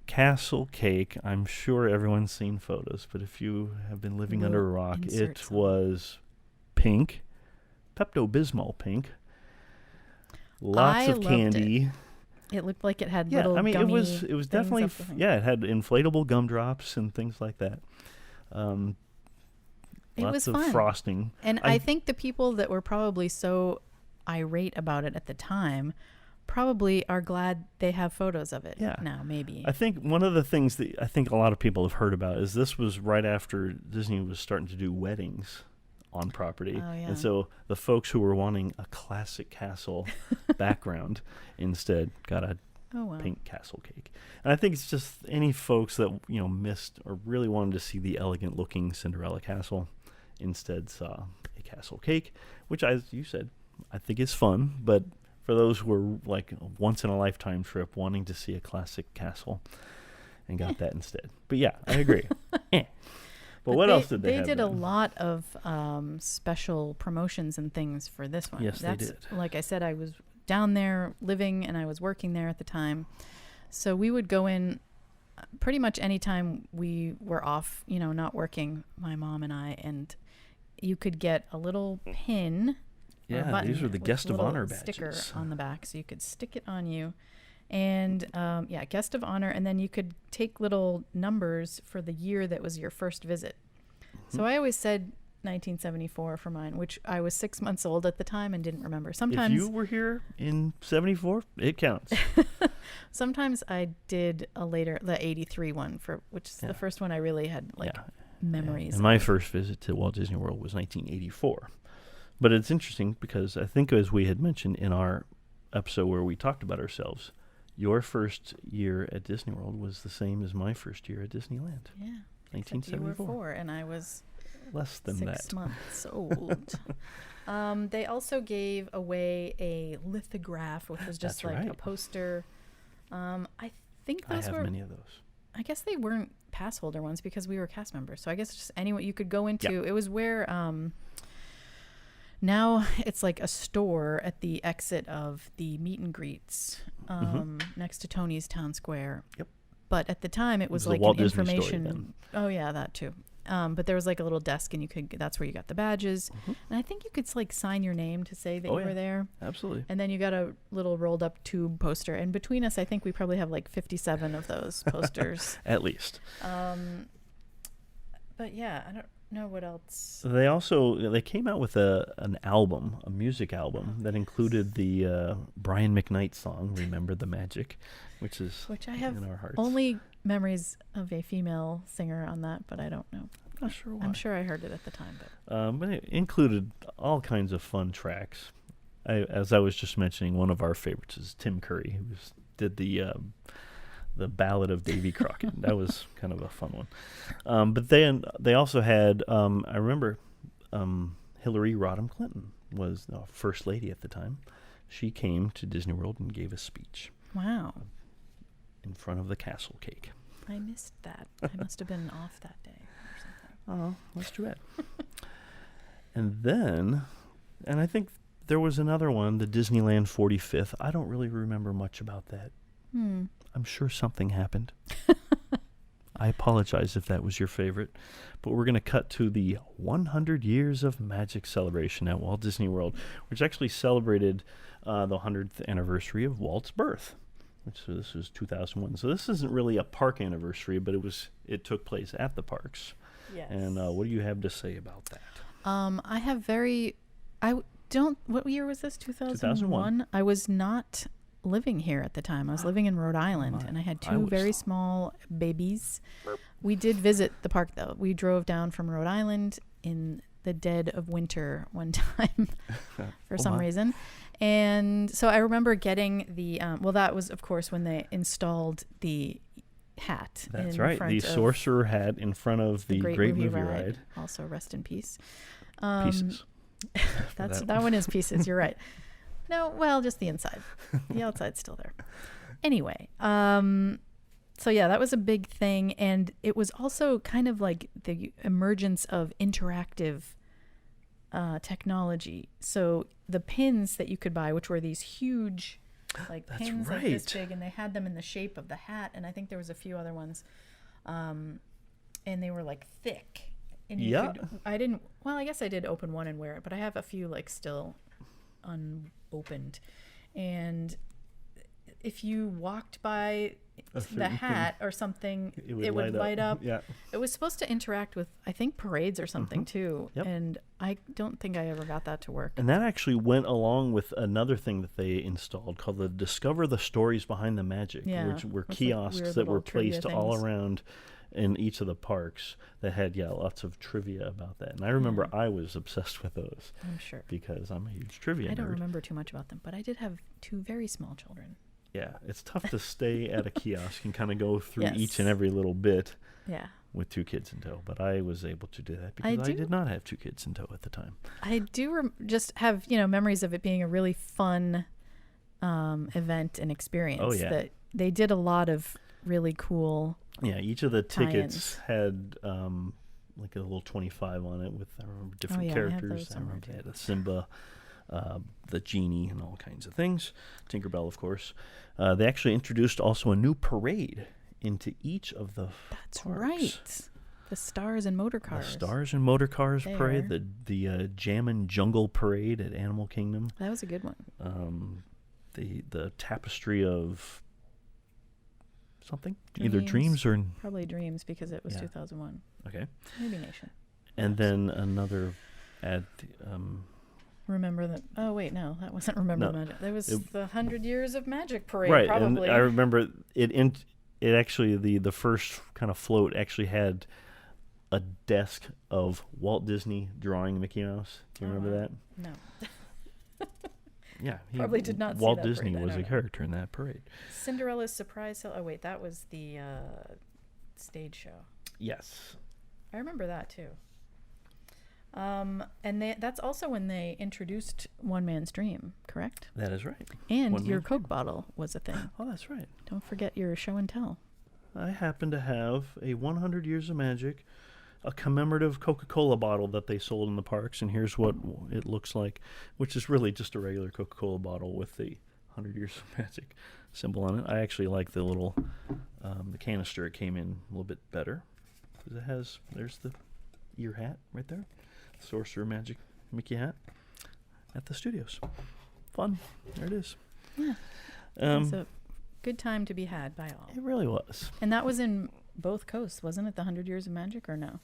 castle cake, I'm sure everyone's seen photos, but if you have been living under a rock, it was pink, Pepto-Bismol pink, lots of candy. It looked like it had little gummy it was definitely it had inflatable gumdrops and things like that. It lots was of fun. Frosting. And I think the people that were probably so irate about it at the time probably are glad they have photos of it now, maybe. I think one of the things that I think a lot of people have heard about is this was right after Disney was starting to do weddings on property. Oh, yeah. And so the folks who were wanting a classic castle background instead got a pink castle cake. And I think it's just any folks that, missed or really wanted to see the elegant looking Cinderella castle instead saw a castle cake, which, as you said, I think is fun, but for those who were like a once in a lifetime trip wanting to see a classic castle and got that instead. But yeah, I agree. But what else did they have? They did a lot of special promotions and things for this one. Yes, they did. Like I said, I was down there living and I was working there at the time. So we would go in pretty much anytime we were off, not working, my mom and I, and you could get a little pin. Yeah, these were the guest of honor badges. Sticker on the back, so you could stick it on you. And guest of honor, and then you could take little numbers for the year that was your first visit. Mm-hmm. So I always said, 1974 for mine, which I was 6 months old at the time and didn't remember. If Sometimes you were here in 74, it counts. sometimes I did the 83 one, which is the first one I really had memories. And my first visit to Walt Disney World was 1984. But it's interesting because I think, as we had mentioned in our episode where we talked about ourselves, your first year at Disney World was the same as my first year at Disneyland. Yeah. 1974. You were 4 and I was less than 6 months old. They also gave away a lithograph, which was just a poster. I think those I have many of those. I guess they weren't pass holder ones because we were cast members. So I guess just anyone you could go into. Yep. It was where now it's like a store at the exit of the meet and greets next to Tony's Town Square. Yep. But at the time it was like Walt an Disney information. Story then. Oh yeah, that too. But there was like a little desk, and that's where you got the badges. And I think you could sign your name to say that you were there. Absolutely. And then you got a little rolled up tube poster. And between us, I think we probably have 57 of those posters. At least. But yeah, I don't know what else. They came out with a music album that included the Brian McKnight song, Remember the Magic, which I have in our hearts. Only memories of a female singer on that, but I don't know. Not sure why. I'm sure I heard it at the time. But it included all kinds of fun tracks. As I was just mentioning, one of our favorites is Tim Curry, who did the Ballad of Davy Crockett. That was kind of a fun one. But then they also had, I remember Hillary Rodham Clinton was the first lady at the time. She came to Disney World and gave a speech. Wow. In front of the castle cake. I missed that. I must have been off that day or something. Oh, that's too bad. And I think there was another one, the Disneyland 45th. I don't really remember much about that. I'm sure something happened. I apologize if that was your favorite. But we're going to cut to the 100 Years of Magic celebration at Walt Disney World, which actually celebrated the 100th anniversary of Walt's birth. So this was 2001. So this isn't really a park anniversary, but it took place at the parks. Yes. And what do you have to say about that? What year was this? 2001? I was not living here at the time. I was living in Rhode Island, and I had two very small babies. We did visit the park, though. We drove down from Rhode Island in the dead of winter one time for some reason. And so I remember getting that was, of course, when they installed the hat. That's right. The sorcerer hat in front of the Great Movie Ride. Also, rest in peace. Pieces. That one is pieces. You're right. No, well, just the inside. The outside's still there. Anyway, so yeah, that was a big thing. And it was also kind of like the emergence of interactive technology. So the pins that you could buy, which were these huge pins like this big, and they had them in the shape of the hat, and I think there was a few other ones, and they were thick. And I guess I did open one and wear it, but I have a few still unopened. And if you walked by the hat or something, it would light up. Yeah. It was supposed to interact with, I think, parades or something too. Yep. And I don't think I ever got that to work. And that actually went along with another thing that they installed called the Discover the Stories Behind the Magic, which were kiosks that were placed all around in each of the parks that had lots of trivia about that. And I remember I was obsessed with those. I'm sure. Because I'm a huge trivia nerd. I don't remember too much about them, but I did have two very small children. Yeah, it's tough to stay at a kiosk and kind of go through each and every little bit with two kids in tow. But I was able to do that because I did not have two kids in tow at the time. I do just have, memories of it being a really fun event and experience. Oh, yeah. That they did a lot of really cool each of the tickets had a little 25 on it with, I remember, different characters. I remember they had a Simba, the genie, and all kinds of things. Tinkerbell, of course. They actually introduced also a new parade into each of the That's parks. Right. The Stars and Motor Cars. The Stars and Motor Cars parade. The Jammin' Jungle Parade at Animal Kingdom. That was a good one. The Tapestry of something? Either Dreams or... Probably Dreams because it was 2001. Okay. Maybe Nation. And then another at Remember that? Oh wait, no, that wasn't Remember the Magic. That was the 100 Years of Magic parade, right, probably. and I remember it. It actually the first kind of float actually had a desk of Walt Disney drawing Mickey Mouse. Do you remember that? No. Yeah, probably did not. Walt see that Disney parade. was a character in that parade. Cinderella's Surprise. Oh wait, that was the stage show. Yes, I remember that too. And that's also when they introduced One Man's Dream, correct? that is right. And your Coke bottle was a thing. Oh, that's right. Don't forget your show and tell. I happen to have a 100 Years of Magic, a commemorative Coca-Cola bottle that they sold in the parks, and here's what it looks like, which is really just a regular Coca-Cola bottle with the 100 Years of Magic symbol on it. I actually like the little, the canister. It came in a little bit better because there's the ear hat right there. Sorcerer Magic Mickey hat at the studios. Fun. There it is. Yeah. It's a good time to be had by all. It really was. And that was in both coasts, wasn't it? The 100 Years of Magic, or no?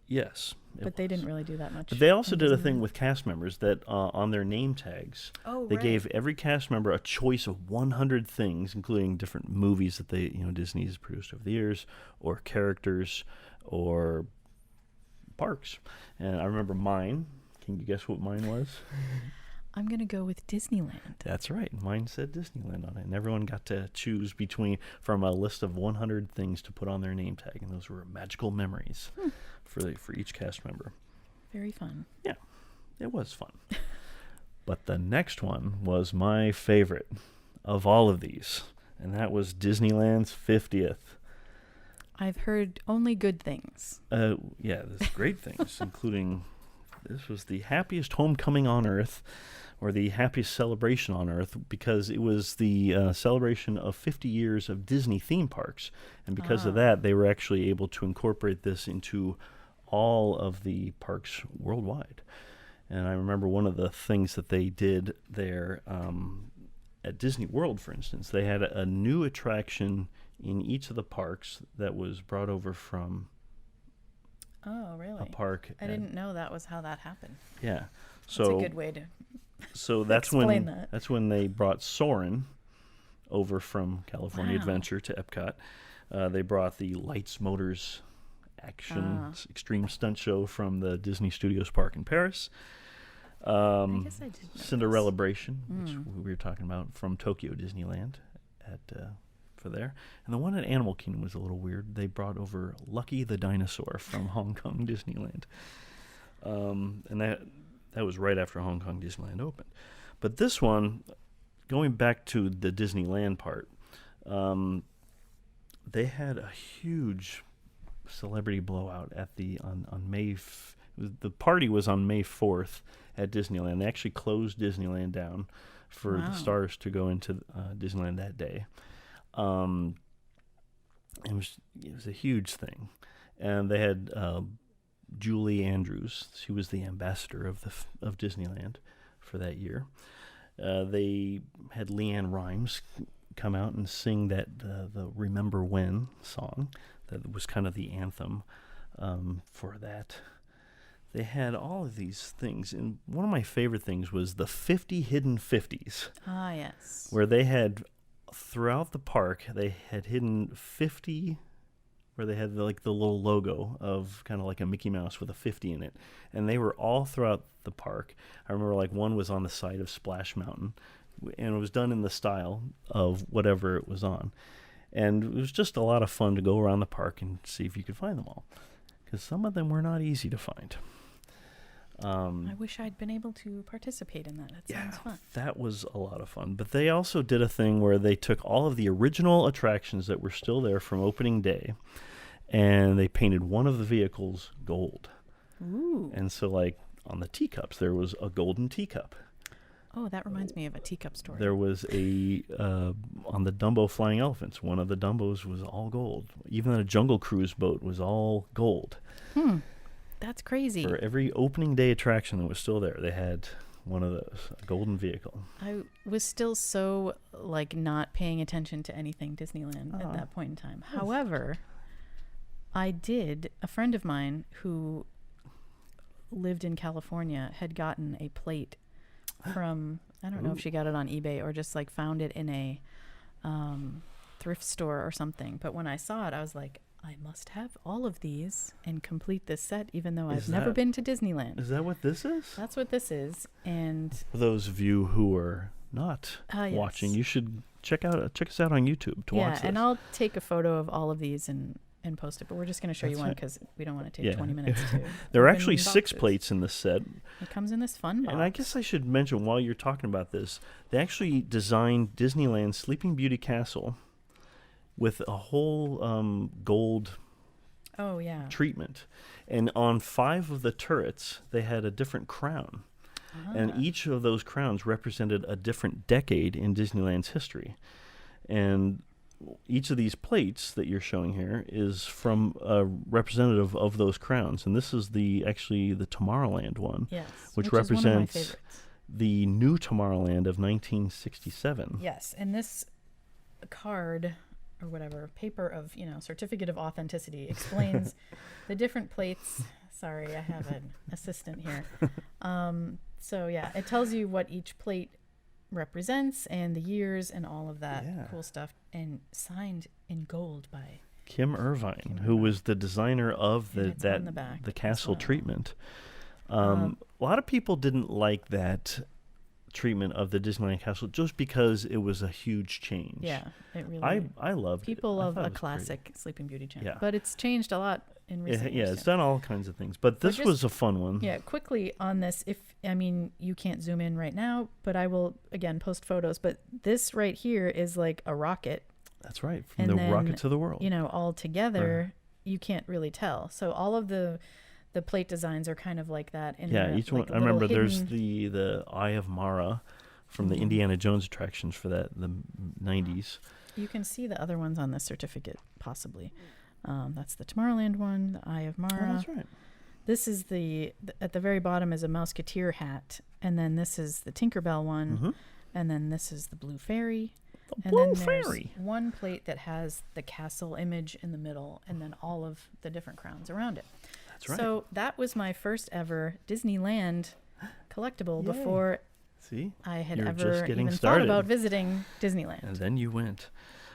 Yes. But they didn't really do that much. But they also did a thing with cast members that on their name tags, they right. gave every cast member a choice of 100 things, including different movies that Disney's produced over the years, or characters, or parks. And I remember mine. Can you guess what mine was? I'm going to go with Disneyland. That's right. Mine said Disneyland on it. And everyone got to choose from a list of 100 things to put on their name tag. And those were magical memories for each cast member. Very fun. Yeah, it was fun. But the next one was my favorite of all of these. And that was Disneyland's 50th. I've heard only good things. Yeah, there's great things, including this was the happiest homecoming on Earth, or the happiest celebration on Earth, because it was the celebration of 50 years of Disney theme parks. And because of that, they were actually able to incorporate this into all of the parks worldwide. And I remember one of the things that they did there at Disney World, for instance, they had a new attraction in each of the parks that was brought over from a park. I didn't know that was how that happened. Yeah. That's a good way to that's explain when that's when they brought Soarin' over from California Adventure to Epcot. They brought the Lights, Motors, Action Extreme Stunt Show from the Disney Studios Park in Paris. I guess I did know Cinderellabration, which we were talking about, from Tokyo Disneyland for there. And the one at Animal Kingdom was a little weird. They brought over Lucky the Dinosaur from Hong Kong Disneyland. And that was right after Hong Kong Disneyland opened. But this one, going back to the Disneyland part, they had a huge celebrity blowout at on May. The party was on May 4th at Disneyland. They actually closed Disneyland down for the stars to go into Disneyland that day. It was a huge thing, and they had Julie Andrews. She was the ambassador of Disneyland for that year. They had Leanne Rimes come out and sing the Remember When song. That was kind of the anthem for that. They had all of these things, and one of my favorite things was the 50 Hidden 50s. Ah, yes. Where they had, throughout the park, they had hidden 50, where they had the little logo of kind of like a Mickey Mouse with a 50 in it. And they were all throughout the park. I remember one was on the side of Splash Mountain, and it was done in the style of whatever it was on. And it was just a lot of fun to go around the park and see if you could find them all, because some of them were not easy to find. I wish I'd been able to participate in that. That sounds fun. That was a lot of fun. But they also did a thing where they took all of the original attractions that were still there from opening day, and they painted one of the vehicles gold. Ooh. And so, on the teacups, there was a golden teacup. Oh, that reminds me of a teacup story. There was on the Dumbo Flying Elephants, one of the Dumbos was all gold. Even the Jungle Cruise boat was all gold. That's crazy. For every opening day attraction that was still there, they had one of those, a golden vehicle. I was still so, not paying attention to anything Disneyland at that point in time. However, I did. A friend of mine who lived in California had gotten a plate from, I don't know if she got it on eBay or just like found it in a thrift store or something. But when I saw it, I was like, I must have all of these and complete this set, even though I've never been to Disneyland. Is that what this is? That's what this is. And for those of you who are not watching, you should check us out on YouTube to watch this. Yeah, and I'll take a photo of all of these and post it, but we're just going to show you one because we don't want to take 20 minutes to there are actually 6 plates in this set. It comes in this fun box. And I guess I should mention while you're talking about this, they actually designed Disneyland's Sleeping Beauty Castle with a whole gold treatment. And on 5 of the turrets, they had a different crown. And each of those crowns represented a different decade in Disneyland's history. And each of these plates that you're showing here is from a representative of those crowns. And this is the Tomorrowland one, which represents the new Tomorrowland of 1967. Yes, and this card or whatever, paper of, certificate of authenticity explains the different plates. Sorry, I have an assistant here. So yeah, it tells you what each plate represents and the years and all of that cool stuff, and signed in gold by Kim Irvine, who was the designer of the castle treatment. A lot of people didn't like that treatment of the Disneyland castle just because it was a huge change. Yeah, it really. I loved people it. love a classic Sleeping Beauty channel, but it's changed a lot in recent years. It's done all kinds of things, but this was a fun one. Yeah, quickly on this, you can't zoom in right now, but I will again post photos. But this right here is like a rocket. That's right, from the rocket to the world. All together, you can't really tell. So all of the plate designs are kind of like that. Each one. I remember there's the Eye of Mara from the Indiana Jones attractions for the 90s. You can see the other ones on this certificate, possibly. That's the Tomorrowland one, the Eye of Mara. Oh, that's right. This is at the very bottom is a Mouseketeer hat, and then this is the Tinkerbell one, and then this is the Blue Fairy. Then there's one plate that has the castle image in the middle, and then all of the different crowns around it. That's right. So that was my first ever Disneyland collectible before I had ever even thought about visiting Disneyland. And then you went.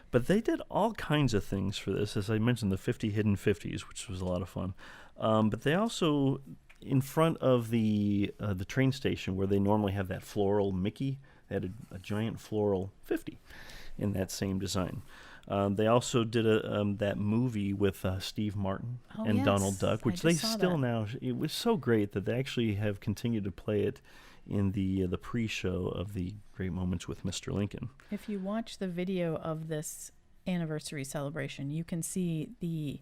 But they did all kinds of things for this. As I mentioned, the 50 Hidden 50s, which was a lot of fun. But they also, in front of the train station where they normally have that floral Mickey, they had a giant floral 50 in that same design. They also did that movie with Steve Martin and Donald Duck, which they still now. It was so great that they actually have continued to play it in the pre-show of the Great Moments with Mr. Lincoln. If you watch the video of this anniversary celebration, you can see the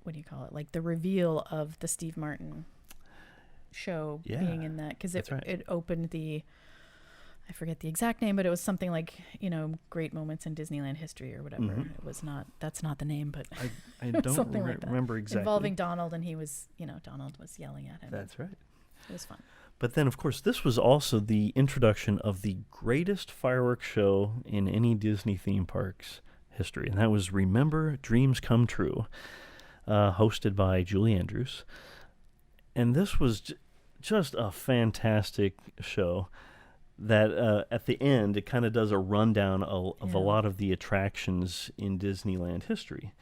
what do you call it? Like the reveal of the Steve Martin show being in that, because it opened the. I forget the exact name, but it was something like, Great Moments in Disneyland History or whatever. It was not, that's not the name, but I don't remember exactly. Involving Donald, and he was, Donald was yelling at him. That's right. It was fun. But then, of course, this was also the introduction of the greatest fireworks show in any Disney theme park's history, and that was Remember Dreams Come True, hosted by Julie Andrews. And this was just a fantastic show. That at the end, it kind of does a rundown of a lot of the attractions in Disneyland history.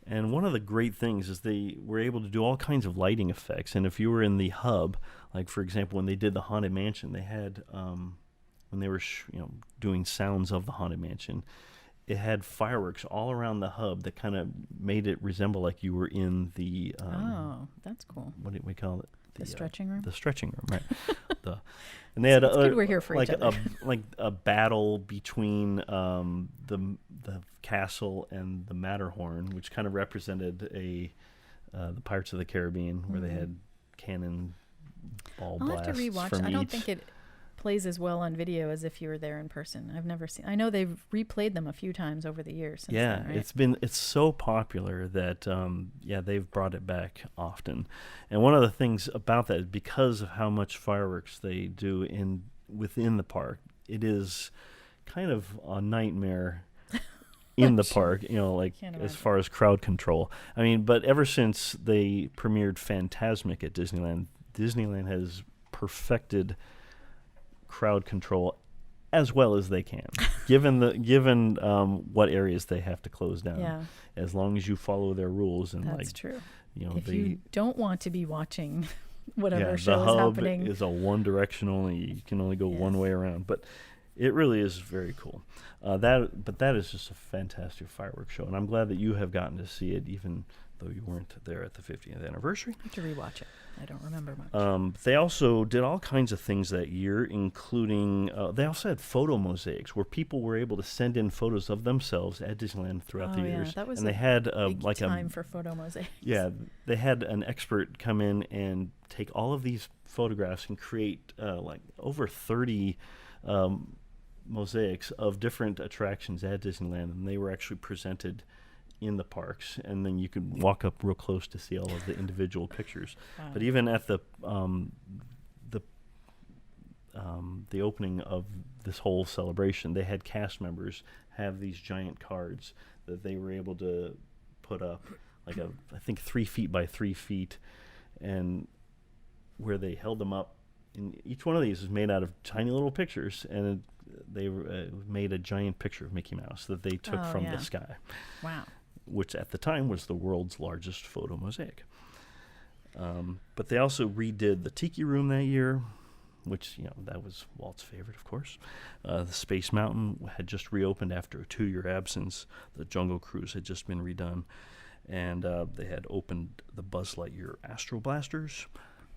And one of the great things is they were able to do all kinds of lighting effects. And if you were in the hub, like, for example, when they did the Haunted Mansion, they had, when they were doing sounds of the Haunted Mansion, it had fireworks all around the hub that kind of made it resemble like you were in the... that's cool. What do we call it? The stretching room? The stretching room, right. And they had good we're here for like each other. a battle between the castle and the Matterhorn, which kind of represented the Pirates of the Caribbean, where they had cannon ball blasts. I'll have to rewatch. I don't think it plays as well on video as if you were there in person. I've never seen. I know they've replayed them a few times over the years. Since then, right? It's so popular that they've brought it back often. And one of the things about that is because of how much fireworks they do within the park, it is kind of a nightmare in the park, like Can't as imagine. far as crowd control. I mean, but ever since they premiered Fantasmic at Disneyland, Disneyland has perfected crowd control as well as they can, given what areas they have to close down. Yeah. As long as you follow their rules and That's true. If they you don't want to be watching whatever the show is hub happening. is a one direction only. You can only go one way around, but it really is very cool. That is just a fantastic fireworks show, and I'm glad that you have gotten to see it, even though you weren't there at the 50th anniversary. I have to rewatch it. I don't remember much. They also did all kinds of things that year, including they also had photo mosaics where people were able to send in photos of themselves at Disneyland throughout the years. That was and they had big time for photo mosaics. Yeah, they had an expert come in and take all of these photographs and create over 30 mosaics of different attractions at Disneyland, and they were actually presented in the parks, and then you could walk up real close to see all of the individual pictures. Wow. But even at the opening of this whole celebration, they had cast members have these giant cards that they were able to put up, I think 3 feet by 3 feet, and where they held them up. And each one of these is made out of tiny little pictures, and they made a giant picture of Mickey Mouse that they took from the sky. Wow. Which at the time was the world's largest photo mosaic. But they also redid the Tiki Room that year, which, that was Walt's favorite, of course. The Space Mountain had just reopened after a 2-year absence. The Jungle Cruise had just been redone. And they had opened the Buzz Lightyear Astro Blasters.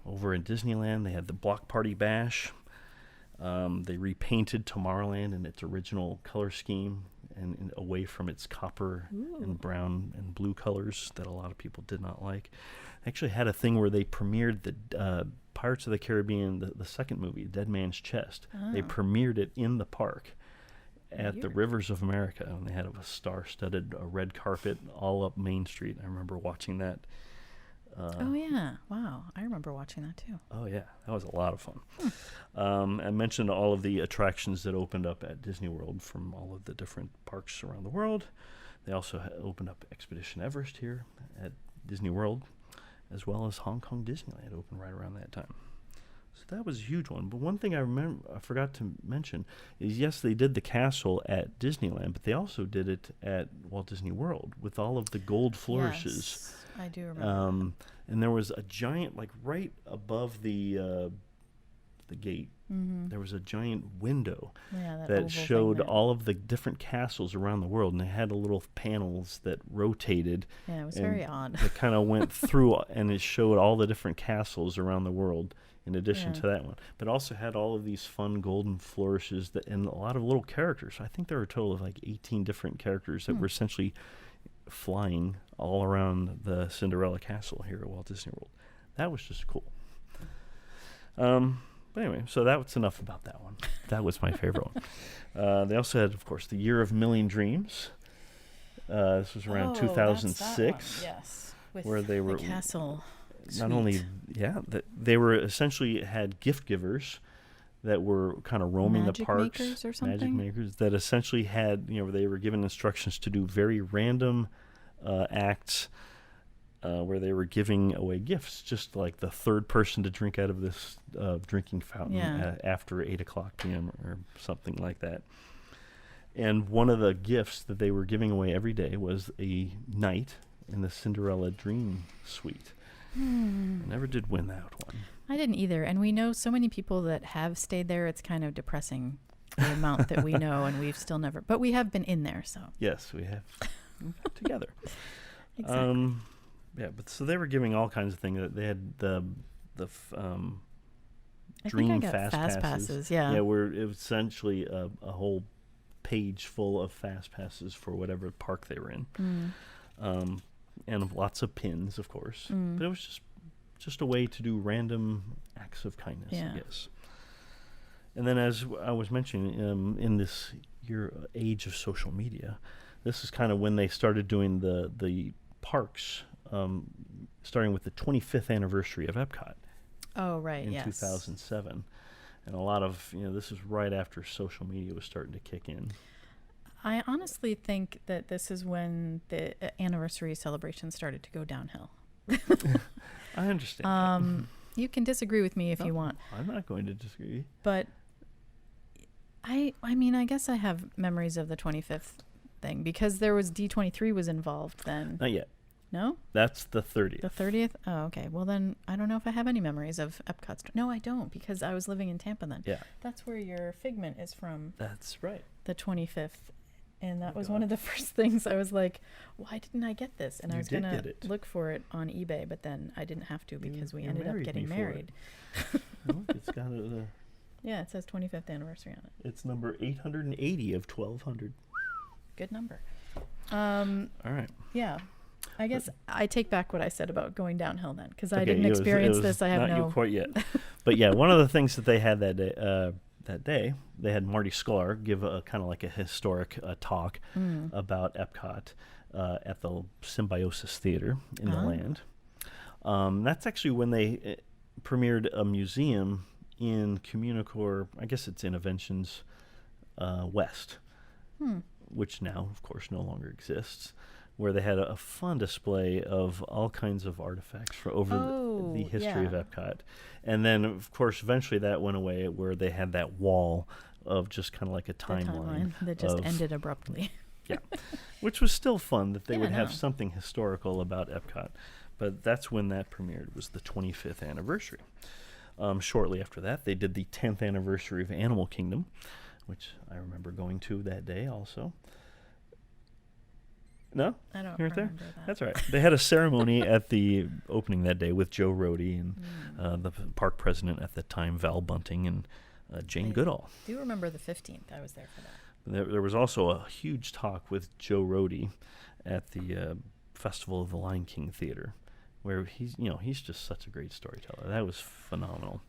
Over in Disneyland, they had the Block Party Bash. They repainted Tomorrowland in its original color scheme and away from its copper and brown and blue colors that a lot of people did not like. They actually had a thing where they premiered the Pirates of the Caribbean, the second movie, Dead Man's Chest. They premiered it in the park at the Rivers of America, and they had a star-studded red carpet all up Main Street. I remember watching that. Oh, yeah. Wow. I remember watching that, too. Oh, yeah. That was a lot of fun. I mentioned all of the attractions that opened up at Disney World from all of the different parks around the world. They also opened up Expedition Everest here at Disney World, as well as Hong Kong Disneyland opened right around that time. So that was a huge one. But one thing I forgot to mention is, yes, they did the castle at Disneyland, but they also did it at Walt Disney World with all of the gold flourishes. Yes, I do remember. And there was a giant, right above the gate, there was a giant window that showed all of the different castles around the world, and they had little panels that rotated. Yeah, it was very odd. It kind of went through, and it showed all the different castles around the world in addition to that one. But also had all of these fun golden flourishes and a lot of little characters. I think there were a total of 18 different characters that were essentially flying all around the Cinderella Castle here at Walt Disney World. That was just cool. But anyway, so that's enough about that one. That was my favorite one. They also had, of course, the Year of Million Dreams. This was around 2006. Yes. With where they were the castle. Not only, they were essentially had gift givers that were kind of roaming the parks. Magic makers or something? Magic makers that essentially had, they were given instructions to do very random acts where they were giving away gifts, just like the third person to drink out of this drinking fountain after 8 o'clock p.m. or something like that. And one of the gifts that they were giving away every day was a night in the Cinderella Dream Suite. I never did win that one. I didn't either. And we know so many people that have stayed there. It's kind of depressing, the amount that we know, and we've still never. But we have been in there, so. Yes, we have. Together. Exactly. But so they were giving all kinds of things. They had the Dream Fast Passes. Yeah. Yeah, where it was essentially a whole page full of Fast Passes for whatever park they were in. And lots of pins, of course. But it was just a way to do random acts of kindness, I guess. And then, as I was mentioning, in this age of social media, this is kind of when they started doing the parks, starting with the 25th anniversary of Epcot. Oh, right, in 2007. And a lot of, this is right after social media was starting to kick in. I honestly think that this is when the anniversary celebration started to go downhill. I understand. You can disagree with me if you want. I'm not going to disagree. But I mean, I guess I have memories of the 25th thing because there was D23 was involved then. Not yet. No? That's the 30th. The 30th? Oh, okay. Well, then I don't know if I have any memories of Epcot's. No, I don't because I was living in Tampa then. Yeah. That's where your Figment is from. That's right. The 25th. And that was one of the first things I was like, why didn't I get this? And I was going to look for it on eBay, but then I didn't have to because we ended up getting married. No, it's got a... Yeah, it says 25th anniversary on it. It's number 880 of 1200. Good number. All right. Yeah. I guess I take back what I said about going downhill then because I didn't experience this. I have not you quite yet. But yeah, one of the things that they had that day, they had Marty Sklar give a kind of like a historic talk about Epcot at the Symbiosis Theater in the land. That's actually when they premiered a museum in Communicore, I guess it's Innovations West, which now, of course, no longer exists, where they had a fun display of all kinds of artifacts for over the history of Epcot. And then, of course, eventually that went away where they had that wall of just kind of like a timeline. That just ended abruptly. Yeah, which was still fun that they would have something historical about Epcot. But that's when that premiered, was the 25th anniversary. Shortly after that, they did the 10th anniversary of Animal Kingdom, which I remember going to that day also. No? I don't you weren't remember there? that. That's all right. They had a ceremony at the opening that day with Joe Rohde and the park president at the time, Val Bunting, and Jane Goodall. I do remember the 15th. I was there for that. There was also a huge talk with Joe Rohde at the Festival of the Lion King Theater, where he's just such a great storyteller. That was phenomenal.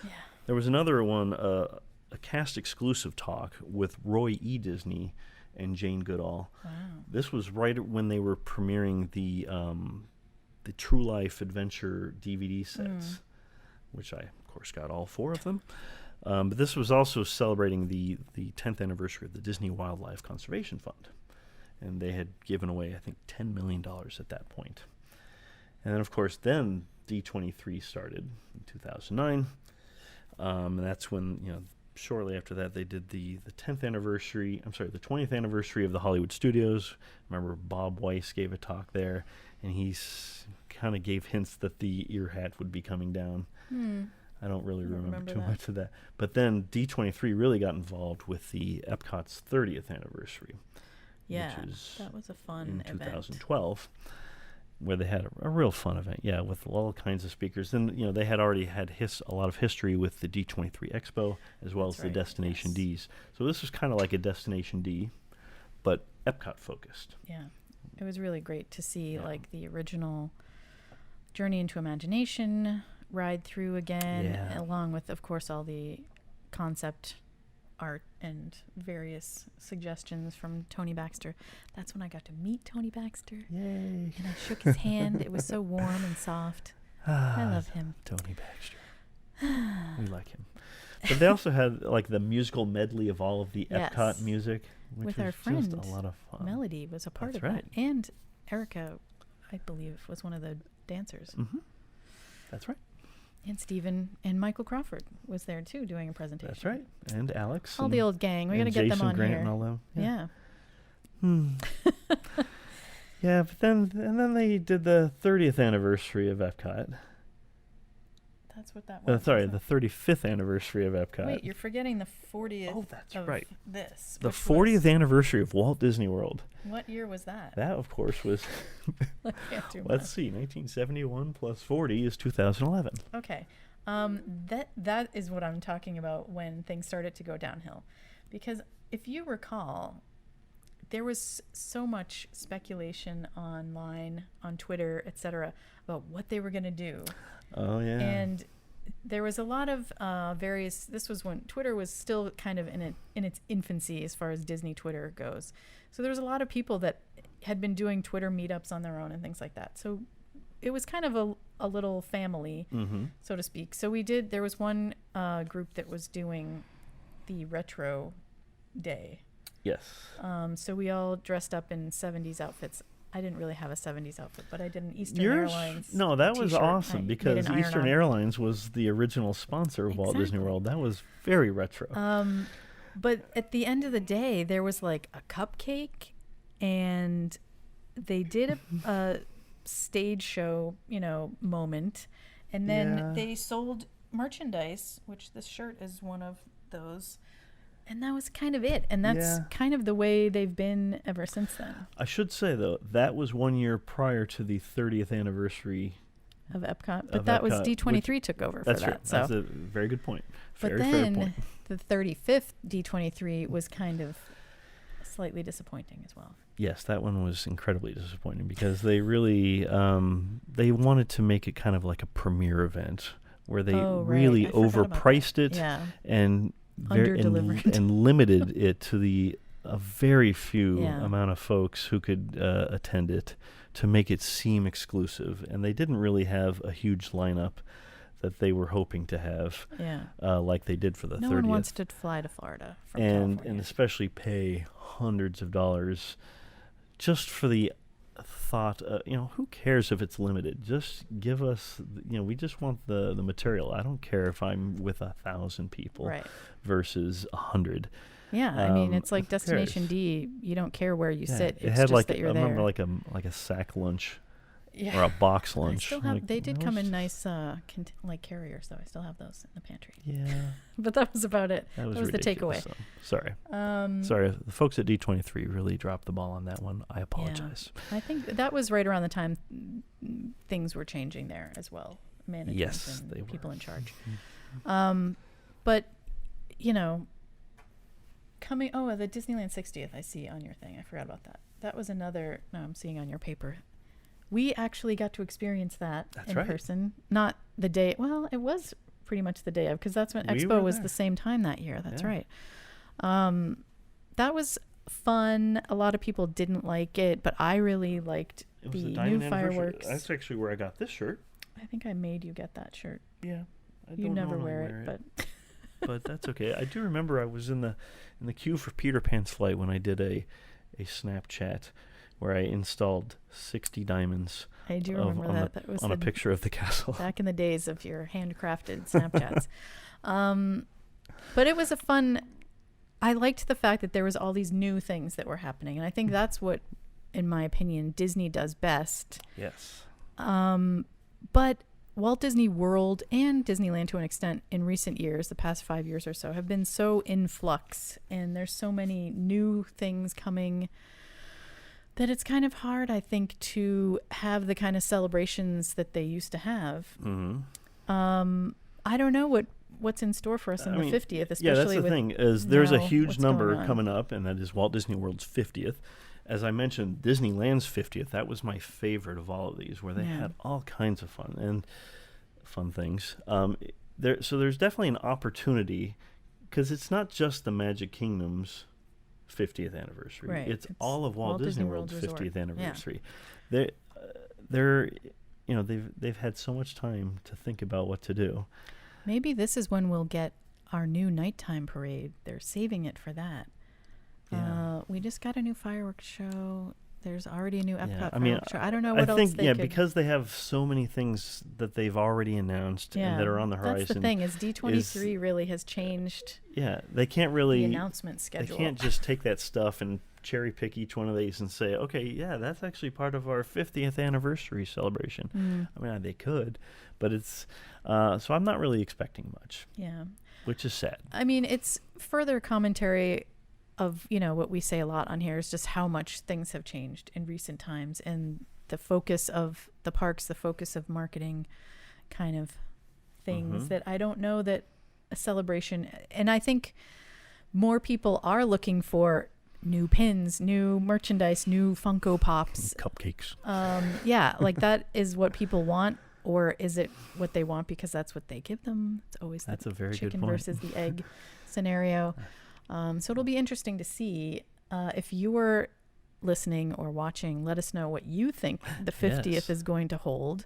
Yeah. There was another one, a cast exclusive talk with Roy E. Disney and Jane Goodall. Wow. This was right when they were premiering the True Life Adventure DVD sets, which I, of course, got all 4 of them. But this was also celebrating the 10th anniversary of the Disney Wildlife Conservation Fund. And they had given away, I think, $10 million at that point. And then, of course, then D23 started in 2009. And that's when, shortly after that, they did the 20th anniversary of the Hollywood Studios. Remember, Bob Weiss gave a talk there, and he's kind of gave hints that the ear hat would be coming down. I don't really remember too much of that. But then D23 really got involved with the Epcot's 30th anniversary. Yeah, which is that was a fun in event. 2012. Where they had a real fun event, with all kinds of speakers. Then, they had already had a lot of history with the D23 Expo, as well as the Destination Ds. So this was kind of like a Destination D, but Epcot focused. Yeah, it was really great to see like the original Journey into Imagination ride through again, along with, of course, all the concept art and various suggestions from Tony Baxter. That's when I got to meet Tony Baxter. Yay. And I shook his hand. It was so warm and soft. I love him. Tony Baxter. We like him. But they also had like the musical medley of all of the Epcot music, which with was our friend just a lot of fun. Melody was a part of that. And Erica, I believe, was one of the dancers. That's right. And Stephen and Michael Crawford was there too, doing a presentation. That's right. And Alex. All the old gang. We got to get them on Grant here. And all them. Yeah. Yeah, but then they did the 30th anniversary of Epcot. That's what that was. Sorry, the 35th anniversary of Epcot. Wait, you're forgetting the 40th. Oh, that's of right. This. The 40th anniversary of Walt Disney World. What year was that? That, of course, was. Let's see, 1971 plus 40 is 2011. Okay, that is what I'm talking about when things started to go downhill, because if you recall, there was so much speculation online, on Twitter, etc., about what they were going to do. Oh, yeah. And there was a lot of various. This was when Twitter was still kind of in its infancy as far as Disney Twitter goes. So there was a lot of people that had been doing Twitter meetups on their own and things like that. So it was kind of a little family, so to speak. So there was one group that was doing the retro day. Yes. So we all dressed up in 70s outfits. I didn't really have a 70s outfit, but I did an Eastern Yours? Airlines No, that was t-shirt. awesome I because made an Eastern iron-on. Airlines was the original sponsor of Walt Disney Exactly. World. That was very retro. But at the end of the day, there was like a cupcake, and they did a stage show, moment, and then they sold merchandise, which this shirt is one of those. And that was kind of it. And that's kind of the way they've been ever since then. I should say, though, that was 1 year prior to the 30th anniversary of Epcot. But that was D23 took over for that. True. So. That's a very good point. But then the 35th D23 was kind of slightly disappointing as well. Yes, that one was incredibly disappointing because they really they wanted to make it kind of like a premiere event where they really overpriced it and and limited it to a very few amount of folks who could attend it to make it seem exclusive. And they didn't really have a huge lineup that they were hoping to have, like they did for the 30th. No one wants to fly to Florida from California. And especially pay hundreds of dollars just for the thought, who cares if it's limited? Just give us, we just want the material. I don't care if I'm with 1,000 people versus 100. Yeah, I mean, it's like Destination D. You don't care where you sit. It's had just that you're there. I remember like a sack lunch or a box lunch. I still have, they did come in nice like carriers, though. I still have those in the pantry. Yeah. But that was about it. That was the takeaway. So, sorry. Sorry, the folks at D23 really dropped the ball on that one. I apologize. Yeah. I think that was right around the time things were changing there as well. Management and they people in charge. But, the Disneyland 60th I see on your thing. I forgot about that. That was another, I'm seeing on your paper. We actually got to experience that in person. Not the day, well, it was pretty much the day of, because that's when Expo was the same time that year. That's right. That was fun. A lot of people didn't like it, but I really liked the new fireworks. That's actually where I got this shirt. I think I made you get that shirt. Yeah. You never wear it, but... But that's okay. I do remember I was in the queue for Peter Pan's flight when I did a Snapchat where I installed 60 diamonds. I do remember that. That was on a picture of the castle. Back in the days of your handcrafted Snapchats. But it was I liked the fact that there was all these new things that were happening. And I think that's what, in my opinion, Disney does best. Yes. But Walt Disney World and Disneyland, to an extent, in recent years, the past 5 years or so, have been so in flux. And there's so many new things coming that it's kind of hard, I think, to have the kind of celebrations that they used to have. Mm-hmm. I don't know what's in store for us on the 50th, especially that's the thing, is there's a huge number coming up, and that is Walt Disney World's 50th. As I mentioned, Disneyland's 50th, that was my favorite of all of these, where they had all kinds of fun things. So there's definitely an opportunity, because it's not just the Magic Kingdom's 50th anniversary. Right. It's all of Walt Disney World's 50th anniversary. Yeah. They've had so much time to think about what to do. Maybe this is when we'll get our new nighttime parade. They're saving it for that. Yeah. We just got a new fireworks show. There's already a new Epcot fireworks show. I don't know what else they could... because they have so many things that they've already announced and that are on the horizon. That's the thing, is D23 really has changed they can't really... the announcement schedule. They can't just take that stuff and cherry pick each one of these and say, okay, that's actually part of our 50th anniversary celebration. I mean, they could, but it's... so I'm not really expecting much. Yeah. Which is sad. I mean, it's further commentary of, what we say a lot on here is just how much things have changed in recent times, and the focus of the parks, the focus of marketing kind of things that I don't know that a celebration, and I think more people are looking for new pins, new merchandise, new Funko Pops. Cupcakes. Like that is what people want, or is it what they want because that's what they give them? It's always a very chicken good point. Versus the egg scenario. So it'll be interesting to see if you were listening or watching. Let us know what you think the 50th is going to hold.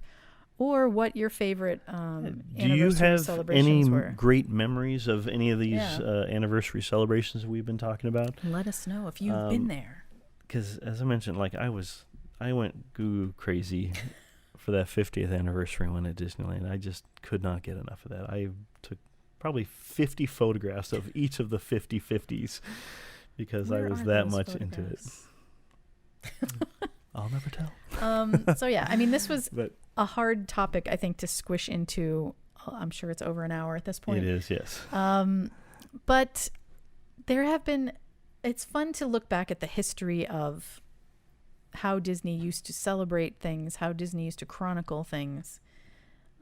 or what your favorite Do you anniversary have celebrations any were. great memories of any of these Yeah. anniversary celebrations that we've been talking about? Let us know if you've been there. Because as I mentioned, like I went goo crazy for that 50th anniversary one at Disneyland. I just could not get enough of that. I took probably 50 photographs of each of the 50 50s because Where I was are that those much into it. photographs? I'll never tell. So yeah, I mean, this was But a hard topic, I think, to squish into. I'm sure it's over an hour at this point. it is, yes. But there have been. It's fun to look back at the history of how Disney used to celebrate things, how Disney used to chronicle things.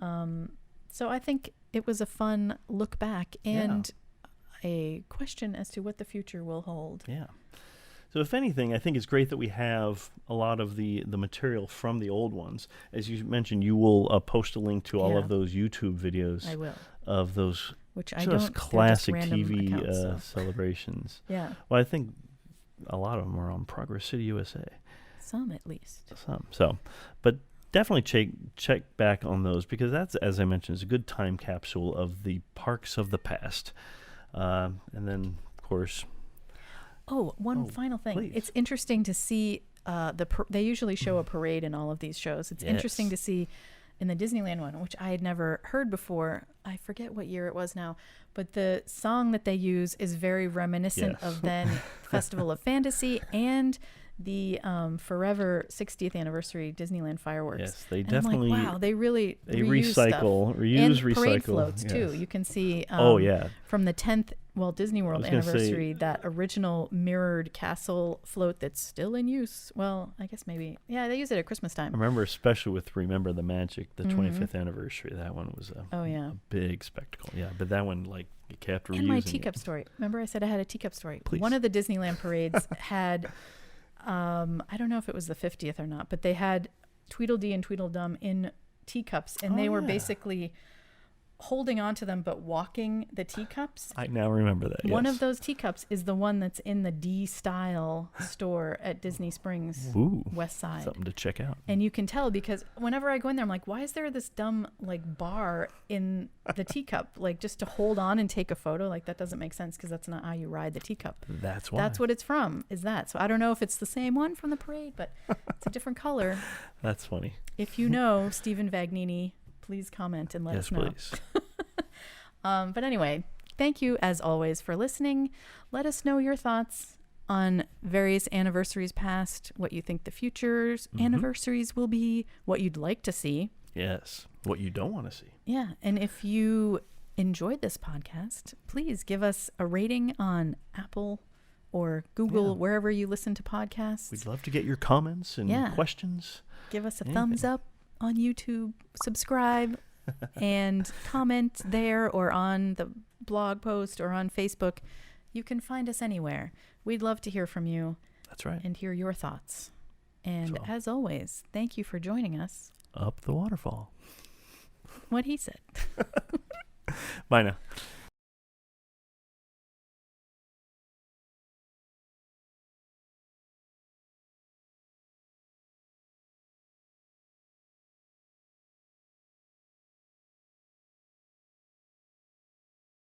So I think it was a fun look back and a question as to what the future will hold. Yeah. So if anything, I think it's great that we have a lot of the material from the old ones. As you mentioned, you will post a link to all Yeah. of those YouTube videos I will. of those Which I just don't. They're just classic random TV accounts, so. celebrations. Yeah, Well, I think a lot of them are on Progress City USA. some at least. So, but definitely check back on those because that's, as I mentioned, is a good time capsule of the parks of the past. And then, of course, Oh, one final thing. please. It's interesting to see they usually show a parade in all of these shows. It's interesting to see in the Disneyland one, which I had never heard before. I forget what year it was now, but the song that they use is very reminiscent Yes. of then Festival of Fantasy and the Forever 60th anniversary Disneyland fireworks. yes, they And definitely I'm like, wow, they really they reuse recycle, stuff. reuse, and recycle. parade floats yes. too. You can see Yeah. from the 10th Walt Disney World was gonna say- anniversary, that original mirrored castle float that's still in use. Well, I guess maybe, yeah, they use it at Christmas I time. remember especially with Remember the Magic, the 25th anniversary. That one was a big spectacle. Yeah, but that one, like, you kept reusing And my it. teacup story. Remember I said I had a teacup story? Please. One of the Disneyland parades had, I don't know if it was the 50th or not, but they had Tweedledee and Tweedledum in teacups, and they were basically holding on to them but walking the teacups. I now remember that. One yes. of those teacups is the one that's in the D Style store at Disney Springs Ooh, West Side. something to check out. And you can tell because whenever I go in there, I'm like, why is there this dumb like bar in the teacup? Like just to hold on and take a photo? Like that doesn't make sense because that's not how you ride the teacup. That's why. That's what it's from, is that. So I don't know if it's the same one from the parade, but it's a different color. That's funny. If you know Stephen Vagnini, please comment and let Yes, us know. please. But anyway, thank you as always for listening. Let us know your thoughts on various anniversaries past, what you think the future's anniversaries will be, what you'd like to see. Yes. What you don't want to see. Yeah. And if you enjoyed this podcast, please give us a rating on Apple or Google, wherever you listen to podcasts. We'd love to get your comments and questions. Give us a anything. thumbs up on YouTube, subscribe, and comment there or on the blog post or on Facebook. You can find us anywhere. We'd love to hear from you. That's right. And hear your thoughts. And So. as always, thank you for joining us. Up the waterfall. What he said. Bye now.